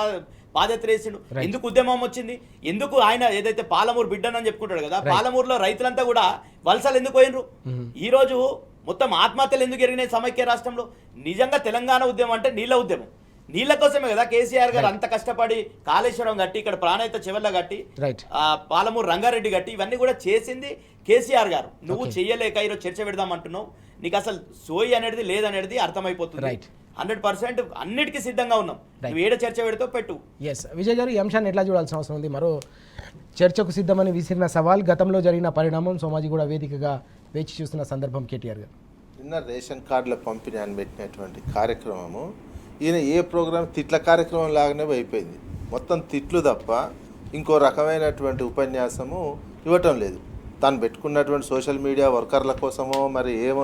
పాదయాత్ర చేసిండు, ఎందుకు ఉద్యమం వచ్చింది, ఎందుకు ఆయన ఏదైతే పాలమూరు బిడ్డనని చెప్పుకుంటాడు కదా, పాలమూరులో రైతులంతా కూడా వలసలు ఎందుకు పోయినరు, ఈ రోజు మొత్తం ఆత్మహత్యలు ఎందుకు జరిగినాయి సమైక్య రాష్ట్రంలో. నిజంగా తెలంగాణ ఉద్యమం అంటే నీళ్ళ ఉద్యమం, నీళ్ళ కోసమే కదా కేసీఆర్ గారు అంత కష్టపడి కాళేశ్వరం కట్టి, ఇక్కడ ప్రాణహిత చెవెళ్ళ కట్టి, పాలమూరు రంగారెడ్డి కట్టి, ఇవన్నీ కూడా చేసింది కేసీఆర్ గారు. నువ్వు చెయ్యలేక ఈరోజు చర్చ పెడదాం అంటున్నావు, నీకు అసలు సోయి అనేది లేదనేది అర్థమైపోతుంది. 100% అన్నిటికీ సిద్ధంగా ఉన్నాం, నువ్వు ఏడ చర్చ పెడితే పెట్టు. ఎస్ విజయ్ గారు, ఈ అంశాన్ని ఎట్లా చూడాల్సిన అవసరం ఉంది? మరో చర్చకు సిద్ధమని విసిరిన సవాల్, గతంలో జరిగిన పరిణామం, సోమాజిగూడ వేదికగా వేచి చూస్తున్న సందర్భం కేటీఆర్ గారు. నిన్న రేషన్ కార్డుల పంపిణీ అని పెట్టినటువంటి కార్యక్రమము ఈయన ఏ ప్రోగ్రామ్ తిట్ల కార్యక్రమం లాగానే అయిపోయింది. మొత్తం తిట్లు తప్ప ఇంకో రకమైనటువంటి ఉపన్యాసము ఇవ్వటం లేదు. తాను పెట్టుకున్నటువంటి సోషల్ మీడియా వర్కర్ల కోసమో మరి ఏమో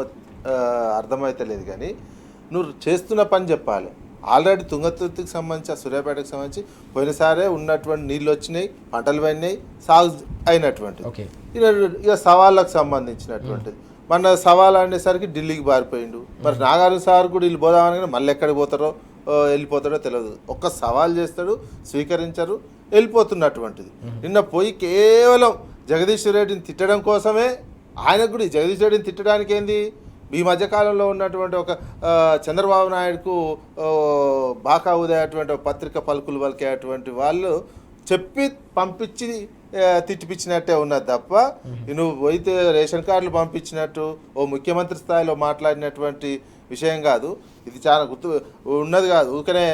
అర్థమైతే లేదు. కానీ నువ్వు చేస్తున్న పని చెప్పాలి. ఆల్రెడీ తుంగతుర్తికి సంబంధించి సూర్యాపేటకు సంబంధించి పోయినసారే ఉన్నటువంటి నీళ్ళు వచ్చినాయి, పంటలు పడినాయి, సాగు అయినటువంటిది. ఇక సవాళ్ళకు సంబంధించినటువంటిది. మన సవాల్ అనేసరికి ఢిల్లీకి పారిపోయిండు. మరి నాగార్జున సార్ కూడా వీళ్ళు పోదామని మళ్ళీ ఎక్కడికి పోతారో వెళ్ళిపోతాడో తెలియదు. ఒక్క సవాల్ చేస్తాడు, స్వీకరించరు, వెళ్ళిపోతున్నటువంటిది. నిన్న పోయి కేవలం జగదీష్ రెడ్డిని తిట్టడం కోసమే, ఆయనకు కూడా జగదీష్ రెడ్డిని తిట్టడానికి ఏంది, ఈ మధ్యకాలంలో ఉన్నటువంటి ఒక చంద్రబాబు నాయుడుకు బాకా ఉదయటువంటి పత్రిక పలుకులు పలికేటువంటి వాళ్ళు చెప్పి పంపించి తిట్టిపించినట్టే ఉన్నది తప్ప నువ్వు పోయితే రేషన్ కార్డులు పంపించినట్టు ఓ ముఖ్యమంత్రి స్థాయిలో మాట్లాడినటువంటి విషయం కాదు. ఇది చాలా గుర్తు ఉన్నది కాదు. ఊకనే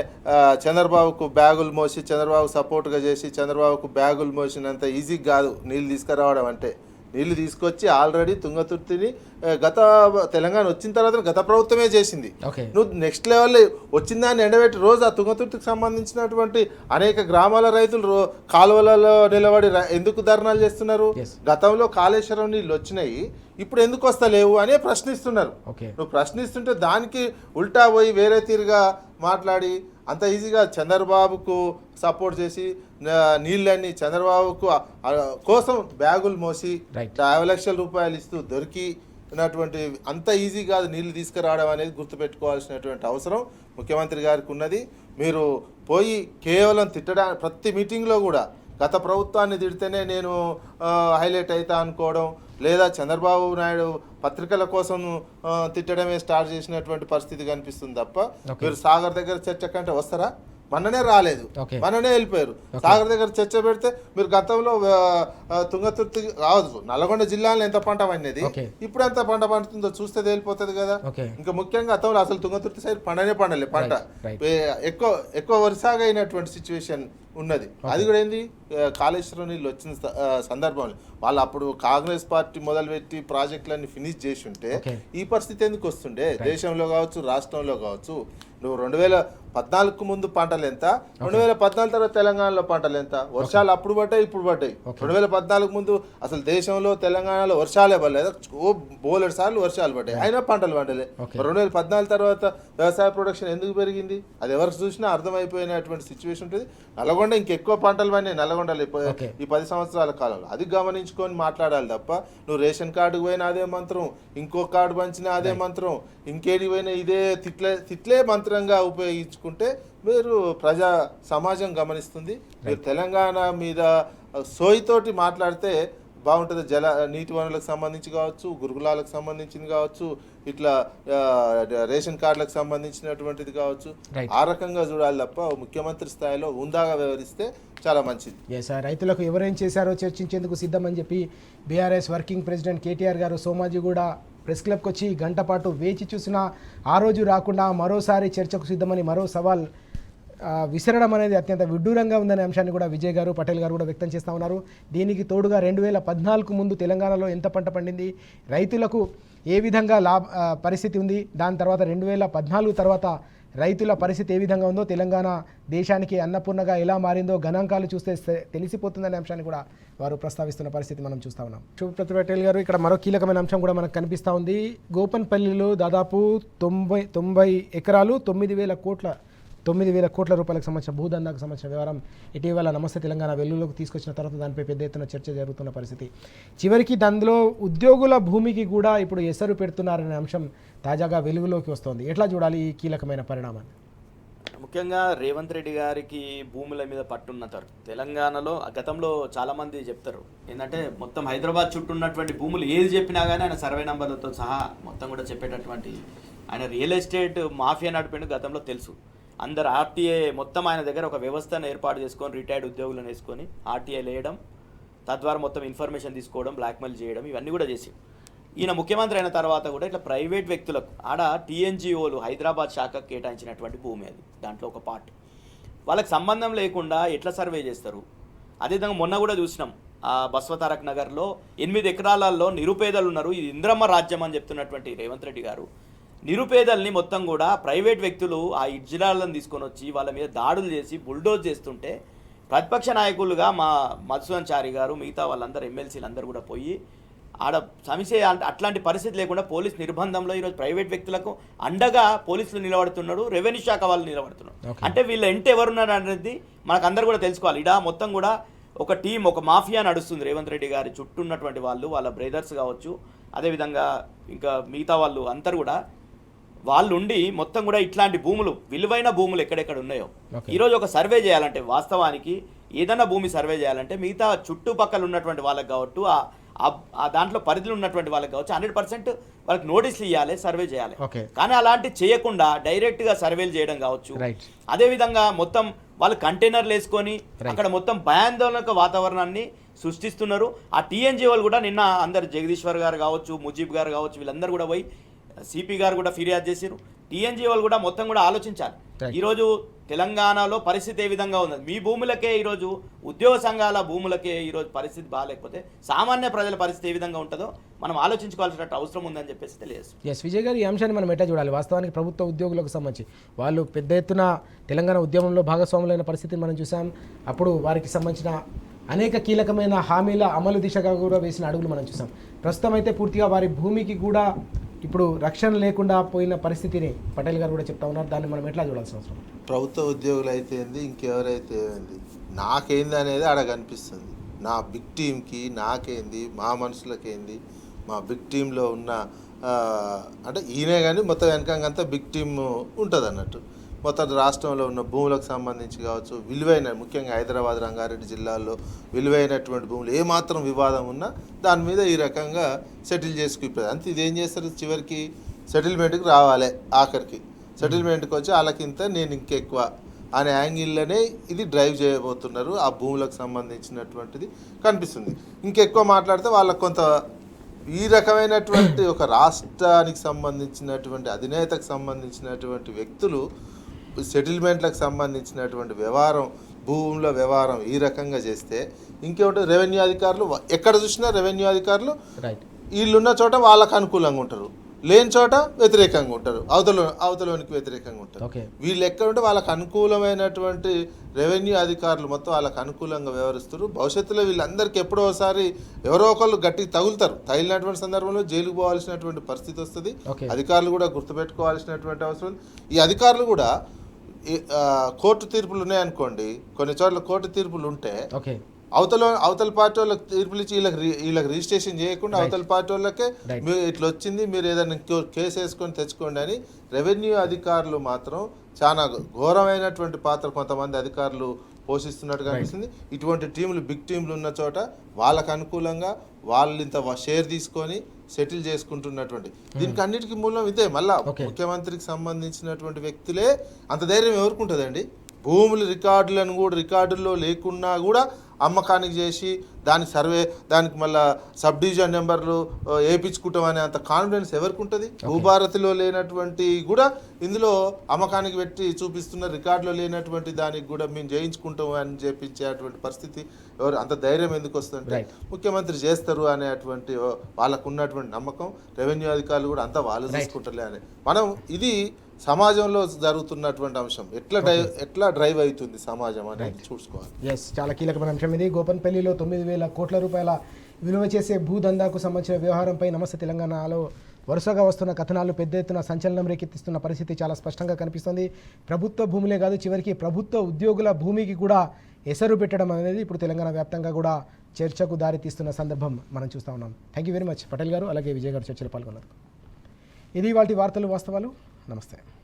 చంద్రబాబుకు బ్యాగులు మోసి, చంద్రబాబు సపోర్ట్గా చేసి, చంద్రబాబుకు బ్యాగులు మోసినంత ఈజీ కాదు నీళ్ళు తీసుకురావడం అంటే. నీళ్లు తీసుకొచ్చి ఆల్రెడీ తుంగతుర్తిని తెలంగాణ వచ్చిన తర్వాత గత ప్రభుత్వమే చేసింది. నువ్వు నెక్స్ట్ లెవెల్ వచ్చిన దాన్ని ఎండబెట్టి రోజు ఆ తుంగతుర్తికి సంబంధించినటువంటి అనేక గ్రామాల రైతులు కాలువలలో నిలబడి ఎందుకు ధర్నాలు చేస్తున్నారు? గతంలో కాళేశ్వరం నీళ్ళు వచ్చినాయి, ఇప్పుడు ఎందుకు వస్తలేవు అనే ప్రశ్నిస్తున్నారు. నువ్వు ప్రశ్నిస్తుంటే దానికి ఉల్టా పోయి వేరే తీరుగా మాట్లాడి అంత ఈజీగా చంద్రబాబుకు సపోర్ట్ చేసి నీళ్ళని చంద్రబాబుకు కోసం బ్యాగులు మోసి 50 లక్షల రూపాయలు ఇస్తూ దొరికినటువంటి అంత ఈజీ కాదు నీళ్లు తీసుకురావడం అనేది గుర్తుపెట్టుకోవాల్సినటువంటి అవసరం ముఖ్యమంత్రి గారికి ఉన్నది. మీరు పోయి కేవలం తిట్టడానికి ప్రతి మీటింగ్లో కూడా గత ప్రభుత్వాన్ని తిడితేనే నేను హైలైట్ అవుతా అనుకోవడం, లేదా చంద్రబాబు నాయుడు పత్రికల కోసం తిట్టడమే స్టార్ట్ చేసినటువంటి పరిస్థితి కనిపిస్తుంది తప్ప మీరు సాగర్ దగ్గర చర్చ కంటే వస్తారా? మననే రాలేదు, మననే వెళ్ళిపోయారు. సాగర్ దగ్గర చర్చ పెడితే మీరు గతంలో తుంగతుర్తి కావచ్చు నల్గొండ జిల్లాలో ఎంత పంట పండేది, ఇప్పుడు ఎంత పంట పండుతుందో చూస్తే తేలిపోతుంది కదా. ఇంకా ముఖ్యంగా గతంలో అసలు తుంగతుర్తి సైడ్ పండలే పంట ఎక్కువ వరుసగా అయినటువంటి సిచ్యువేషన్ ఉన్నది. అది కూడా ఏంది, కాళేశ్వరం నీళ్ళు వచ్చిన సందర్భంలో వాళ్ళు అప్పుడు కాంగ్రెస్ పార్టీ మొదలుపెట్టి ప్రాజెక్టులన్నీ ఫినిష్ చేసి ఉంటే ఈ పరిస్థితి ఎందుకు వస్తుండే? దేశంలో కావచ్చు, రాష్ట్రంలో కావచ్చు. నువ్వు 2014 ముందు పంటలు ఎంత, 2014 తర్వాత తెలంగాణలో పంటలు ఎంత? వర్షాలు అప్పుడు పడ్డాయి, ఇప్పుడు పడ్డాయి. 2014 ముందు అసలు దేశంలో తెలంగాణలో వర్షాలే పడలేదు, బోలెడు సార్లు వర్షాలు పడ్డాయి, అయినా పంటలు పండలే. 2014 తర్వాత వ్యవసాయ ప్రొడక్షన్ ఎందుకు పెరిగింది? అది ఎవరికి చూసినా అర్థమైపోయినటువంటి సిచ్యువేషన్ ఉంటుంది. నల్గొండ ఇంకెక్కువ పంటలు పడినాయి నల్గొండలో ఈ 10 సంవత్సరాల కాలంలో. అది గమనించుకొని మాట్లాడాలి తప్ప నువ్వు రేషన్ కార్డుకు పోయినా అదే మంత్రం, ఇంకో కార్డు పంచినా అదే మంత్రం, ఇంకేడి పోయినా ఇదే తిట్లే మంత్రంగా ఉపయోగించుకుంటే మీరు ప్రజా సమాజం గమనిస్తుంది. మీరు తెలంగాణ మీద సోయితోటి మాట్లాడితే బాగుంటుంది. నీటి వనరులకు సంబంధించి కావచ్చు, గురుకులాలకు సంబంధించింది కావచ్చు, ఇట్లా రేషన్ కార్డులకు సంబంధించినటువంటిది కావచ్చు, ఆ రకంగా చూడాలి తప్ప ముఖ్యమంత్రి స్థాయిలో ఉందాగా వ్యవహరిస్తే చాలా మంచిది. రైతులకు ఎవరేం చేశారో చర్చించేందుకు సిద్ధమని చెప్పి బీఆర్ఎస్ వర్కింగ్ ప్రెసిడెంట్ కేటీఆర్ గారు సోమాజిగూడ ప్రెస్ క్లబ్కి వచ్చి గంట పాటు వేచి చూసినా ఆ రోజు రాకుండా మరోసారి చర్చకు సిద్ధమని మరో సవాల్ విసరడం అనేది అత్యంత విడ్డూరంగా ఉందనే అంశాన్ని కూడా విజయ్ గారు, పటేల్ గారు కూడా వ్యక్తం చేస్తూ ఉన్నారు. దీనికి తోడుగా 2014 ముందు తెలంగాణలో ఎంత పంట పండింది, రైతులకు ఏ విధంగా పరిస్థితి ఉంది, దాని తర్వాత 2014 తర్వాత రైతుల పరిస్థితి ఏ విధంగా ఉందో, తెలంగాణ దేశానికి అన్నపూర్ణగా ఎలా మారిందో గణాంకాలు చూస్తే తెలిసిపోతుందనే అంశాన్ని కూడా వారు ప్రస్తావిస్తున్న పరిస్థితి మనం చూస్తూ ఉన్నాం. శుభప్రత పటేల్ గారు, ఇక్కడ మరో కీలకమైన అంశం కూడా మనకు కనిపిస్తూ ఉంది. గోపన్పల్లిలో దాదాపు 90 ఎకరాలు 9,000 కోట్ల రూపాయలకు సంబంధించిన భూదందాకు సంబంధించిన వ్యవహారం ఇటీవల నమస్తే తెలంగాణ వెలుగులోకి తీసుకొచ్చిన తర్వాత దానిపై పెద్ద ఎత్తున చర్చ జరుగుతున్న పరిస్థితి. చివరికి దానిలో ఉద్యోగుల భూమికి కూడా ఇప్పుడు ఎసరు పెడుతున్నారనే అంశం తాజాగా వెలుగులోకి వస్తోంది. ఎట్లా చూడాలి ఈ కీలకమైన పరిణామాన్ని? ముఖ్యంగా రేవంత్ రెడ్డి గారికి భూముల మీద పట్టున్నతారు. తెలంగాణలో గతంలో చాలామంది చెప్తారు ఏంటంటే మొత్తం హైదరాబాద్ చుట్టూ ఉన్నటువంటి భూములు ఏది చెప్పినా కానీ ఆయన సర్వే నంబర్లతో సహా మొత్తం కూడా చెప్పేటటువంటి ఆయన రియల్ ఎస్టేట్ మాఫియా నడిపేందుకు గతంలో తెలుసు. అందరు ఆర్టీఏ మొత్తం ఆయన దగ్గర ఒక వ్యవస్థను ఏర్పాటు చేసుకొని రిటైర్డ్ ఉద్యోగులను వేసుకొని ఆర్టీఐలు వేయడం, తద్వారా మొత్తం ఇన్ఫర్మేషన్ తీసుకోవడం, బ్లాక్మెయిల్ చేయడం, ఇవన్నీ కూడా చేసి ఈయన ముఖ్యమంత్రి అయిన తర్వాత కూడా ఇట్లా ప్రైవేట్ వ్యక్తులకు ఆడ టీఎన్జిఓలు హైదరాబాద్ శాఖకు కేటాయించినటువంటి భూమి అది, దాంట్లో ఒక పార్ట్ వాళ్ళకి సంబంధం లేకుండా ఎట్లా సర్వే చేస్తారు. అదేవిధంగా మొన్న కూడా చూసినాం బస్వతారక్ నగర్లో 8 ఎకరాలలో నిరుపేదలు ఉన్నారు, ఇది ఇంద్రమ్మ రాజ్యం అని చెప్తున్నటువంటి రేవంత్ రెడ్డి గారు నిరుపేదల్ని మొత్తం కూడా ప్రైవేట్ వ్యక్తులు ఆ ఇజ్రాలను తీసుకొని వచ్చి వాళ్ళ మీద దాడులు చేసి బుల్డోజ్ చేస్తుంటే ప్రతిపక్ష నాయకులుగా మా మధుసూదన్ చారి గారు మిగతా వాళ్ళందరూ ఎమ్మెల్సీలు అందరూ కూడా పోయి ఆడ సమస్య అట్లాంటి పరిస్థితి లేకుండా పోలీస్ నిర్బంధంలో ఈరోజు ప్రైవేట్ వ్యక్తులకు అండగా పోలీసులు నిలబడుతున్నారు, రెవెన్యూ శాఖ వాళ్ళు నిలబడుతున్నారు. అంటే వీళ్ళ ఎంట ఎవరున్నారు అనేది మనకు అందరూ కూడా తెలుసుకోవాలి. ఇడా మొత్తం కూడా ఒక టీం, ఒక మాఫియా నడుస్తుంది. రేవంత్ రెడ్డి గారి చుట్టూ ఉన్నటువంటి వాళ్ళు, వాళ్ళ బ్రదర్స్ కావచ్చు, అదేవిధంగా ఇంకా మిగతా వాళ్ళు అందరూ కూడా వాళ్ళు ఉండి మొత్తం కూడా ఇట్లాంటి భూములు, విలువైన భూములు ఎక్కడెక్కడ ఉన్నాయో ఈరోజు ఒక సర్వే చేయాలంటే, వాస్తవానికి ఏదైనా భూమి సర్వే చేయాలంటే మిగతా చుట్టుపక్కల ఉన్నటువంటి వాళ్ళకి కావచ్చు, ఆ దాంట్లో పరిధిలో ఉన్నటువంటి వాళ్ళకి కావచ్చు 100% వాళ్ళకి నోటీసులు ఇవ్వాలి, సర్వే చేయాలి. కానీ అలాంటి చేయకుండా డైరెక్ట్గా సర్వేలు చేయడం కావచ్చు. అదేవిధంగా మొత్తం వాళ్ళు కంటైనర్లు వేసుకొని అక్కడ మొత్తం భయాందోళనక వాతావరణాన్ని సృష్టిస్తున్నారు. ఆ టీఎన్జీ వాళ్ళు కూడా నిన్న అందరు జగదీశ్వర్ గారు కావచ్చు, ముజీబ్ గారు కావచ్చు, వీళ్ళందరూ కూడా పోయి సిపి గారు కూడా ఫిర్యాదు చేశారు. టీఎన్జీ వాళ్ళు కూడా మొత్తం కూడా ఆలోచించాలి. ఈరోజు తెలంగాణలో పరిస్థితి ఏ విధంగా ఉంది, మీ భూములకే ఈరోజు ఉద్యోగ సంఘాల భూములకే ఈరోజు పరిస్థితి బాగాలేకపోతే సామాన్య ప్రజల పరిస్థితి ఏ విధంగా ఉంటుందో మనం ఆలోచించుకోవాల్సిన అవసరం ఉందని చెప్పేసి తెలియదు. విజయ్ గారు, ఈ అంశాన్ని మనం ఎట్లా చూడాలి? వాస్తవానికి ప్రభుత్వ ఉద్యోగులకు సంబంధించి వాళ్ళు పెద్ద ఎత్తున తెలంగాణ ఉద్యమంలో భాగస్వాములైన పరిస్థితిని మనం చూసాం. అప్పుడు వారికి సంబంధించిన అనేక కీలకమైన హామీల అమలు దిశగా కూడా వేసిన అడుగులు మనం చూసాం. ప్రస్తుతం అయితే పూర్తిగా వారి భూమికి కూడా ఇప్పుడు రక్షణ లేకుండా పోయిన పరిస్థితిని పటేల్ గారు కూడా చెప్తా ఉన్నారు. దాన్ని మనం ఎట్లా చూడాల్సిన అవసరం? ప్రభుత్వ ఉద్యోగులు అయితే ఏంది, ఇంకెవరైతే ఏంది, నాకేంది అనేది ఆడ కనిపిస్తుంది. నా బిగ్ టీంకి నాకేంది, మా మనుషులకేంది, మా బిగ్ టీంలో ఉన్న అంటే ఈయనే కానీ మొత్తం వెనకంతా బిగ్ టీమ్ ఉంటుంది అన్నట్టు. మొత్తం రాష్ట్రంలో ఉన్న భూములకు సంబంధించి కావచ్చు, విలువైన ముఖ్యంగా హైదరాబాద్, రంగారెడ్డి జిల్లాల్లో విలువైనటువంటి భూములు ఏమాత్రం వివాదం ఉన్నా దాని మీద ఈ రకంగా సెటిల్ చేసుకుపోతుంది. అంతే. ఇదేం చేస్తారు, చివరికి సెటిల్మెంట్కి రావాలి, ఆఖరికి సెటిల్మెంట్కి వచ్చి వాళ్ళకింత నేను ఇంకెక్కువ అనే యాంగిల్లోనే ఇది డ్రైవ్ చేయబోతున్నారు. ఆ భూములకు సంబంధించినటువంటిది కనిపిస్తుంది. ఇంకెక్కువ మాట్లాడితే వాళ్ళకు కొంత ఈ రకమైనటువంటి ఒక రాష్ట్రానికి సంబంధించినటువంటి అధినేతకు సంబంధించినటువంటి వ్యక్తులు సెటిల్మెంట్లకు సంబంధించినటువంటి వ్యవహారం, భూముల వ్యవహారం ఈ రకంగా చేస్తే ఇంకేముంటుంది, రెవెన్యూ అధికారులు ఎక్కడ చూసినా రెవెన్యూ అధికారులు వీళ్ళున్న చోట వాళ్ళకు అనుకూలంగా ఉంటారు, లేని చోట వ్యతిరేకంగా ఉంటారు, అవతలోనికి వ్యతిరేకంగా ఉంటారు. వీళ్ళు ఎక్కడుంటే వాళ్ళకు అనుకూలమైనటువంటి రెవెన్యూ అధికారులు మొత్తం వాళ్ళకు అనుకూలంగా వ్యవహరిస్తారు. భవిష్యత్తులో వీళ్ళందరికీ ఎప్పుడో ఒకసారి ఎవరో ఒకళ్ళు గట్టికి తగిలినటువంటి సందర్భంలో జైలుకు పోవాల్సినటువంటి పరిస్థితి వస్తుంది. అధికారులు కూడా గుర్తుపెట్టుకోవాల్సినటువంటి అవసరం. ఈ అధికారులు కూడా కోర్టు తీర్పులు ఉన్నాయనుకోండి, కొన్ని చోట్ల కోర్టు తీర్పులు ఉంటే అవతల పార్టీ వాళ్ళకి తీర్పులు ఇచ్చి వీళ్ళకి రిజిస్ట్రేషన్ చేయకుండా అవతల పార్టీ వాళ్ళకే మీరు ఇట్లా వచ్చింది, మీరు ఏదైనా కేసు వేసుకొని తెచ్చుకోండి అని రెవెన్యూ అధికారులు మాత్రం చాలా ఘోరమైనటువంటి పాత్ర కొంతమంది అధికారులు పోషిస్తున్నట్టు కనిపిస్తుంది. ఇటువంటి టీంలు, బిగ్ టీంలు ఉన్న చోట వాళ్ళకు అనుకూలంగా వాళ్ళు ఇంత షేర్ తీసుకొని సెటిల్ చేసుకుంటున్నటువంటి దీనికి అన్నిటికీ మూలం ఇదే. మళ్ళా ముఖ్యమంత్రికి సంబంధించినటువంటి వ్యక్తులే అంత ధైర్యం ఎవరుకుంటుందండి? భూములు రికార్డుల్లో లేకున్నా కూడా అమ్మకానికి చేసి దానికి మళ్ళీ సబ్ డివిజన్ నెంబర్లు వేయించుకుంటాం అనే అంత కాన్ఫిడెన్స్ ఎవరికి ఉంటుంది? భూభారతిలో లేనటువంటి కూడా ఇందులో అమ్మకానికి పెట్టి చూపిస్తున్న, రికార్డులో లేనటువంటి దానికి కూడా మేము చేయించుకుంటాం అని చెప్పించేటువంటి పరిస్థితి ఎవరు, అంత ధైర్యం ఎందుకు వస్తుందంటే ముఖ్యమంత్రి చేస్తారు అనేటువంటి వాళ్ళకు ఉన్నటువంటి నమ్మకం. రెవెన్యూ అధికారులు కూడా అంతా వాళ్ళు తీసుకుంటారులే అని. మనం ఇది సమాజంలో జరుగుతున్నటువంటి అంశం ఎట్లా డ్రైవ్ అవుతుంది సమాజం అనేది చూసుకోవాలి. ఎస్, చాలా కీలకమైన అంశం ఇది. గోపన్పల్లిలో 9,000 కోట్ల రూపాయల విలువ చేసే భూదందాకు సంబంధించిన వ్యవహారంపై నమస్తే తెలంగాణలో వరుసగా వస్తున్న కథనాలు పెద్ద ఎత్తున సంచలనం రేకెత్తిస్తున్న పరిస్థితి చాలా స్పష్టంగా కనిపిస్తుంది. ప్రభుత్వ భూములే కాదు, చివరికి ప్రభుత్వ ఉద్యోగుల భూమికి కూడా ఎసరు పెట్టడం అనేది ఇప్పుడు తెలంగాణ వ్యాప్తంగా కూడా చర్చకు దారితీస్తున్న సందర్భం మనం చూస్తూ ఉన్నాం. Thank you very much Patel గారు, అలాగే విజయ్ గారు చర్చలో పాల్గొన్నారు. ఇది వాటి వార్తలు వాస్తవాలు. నమస్తే.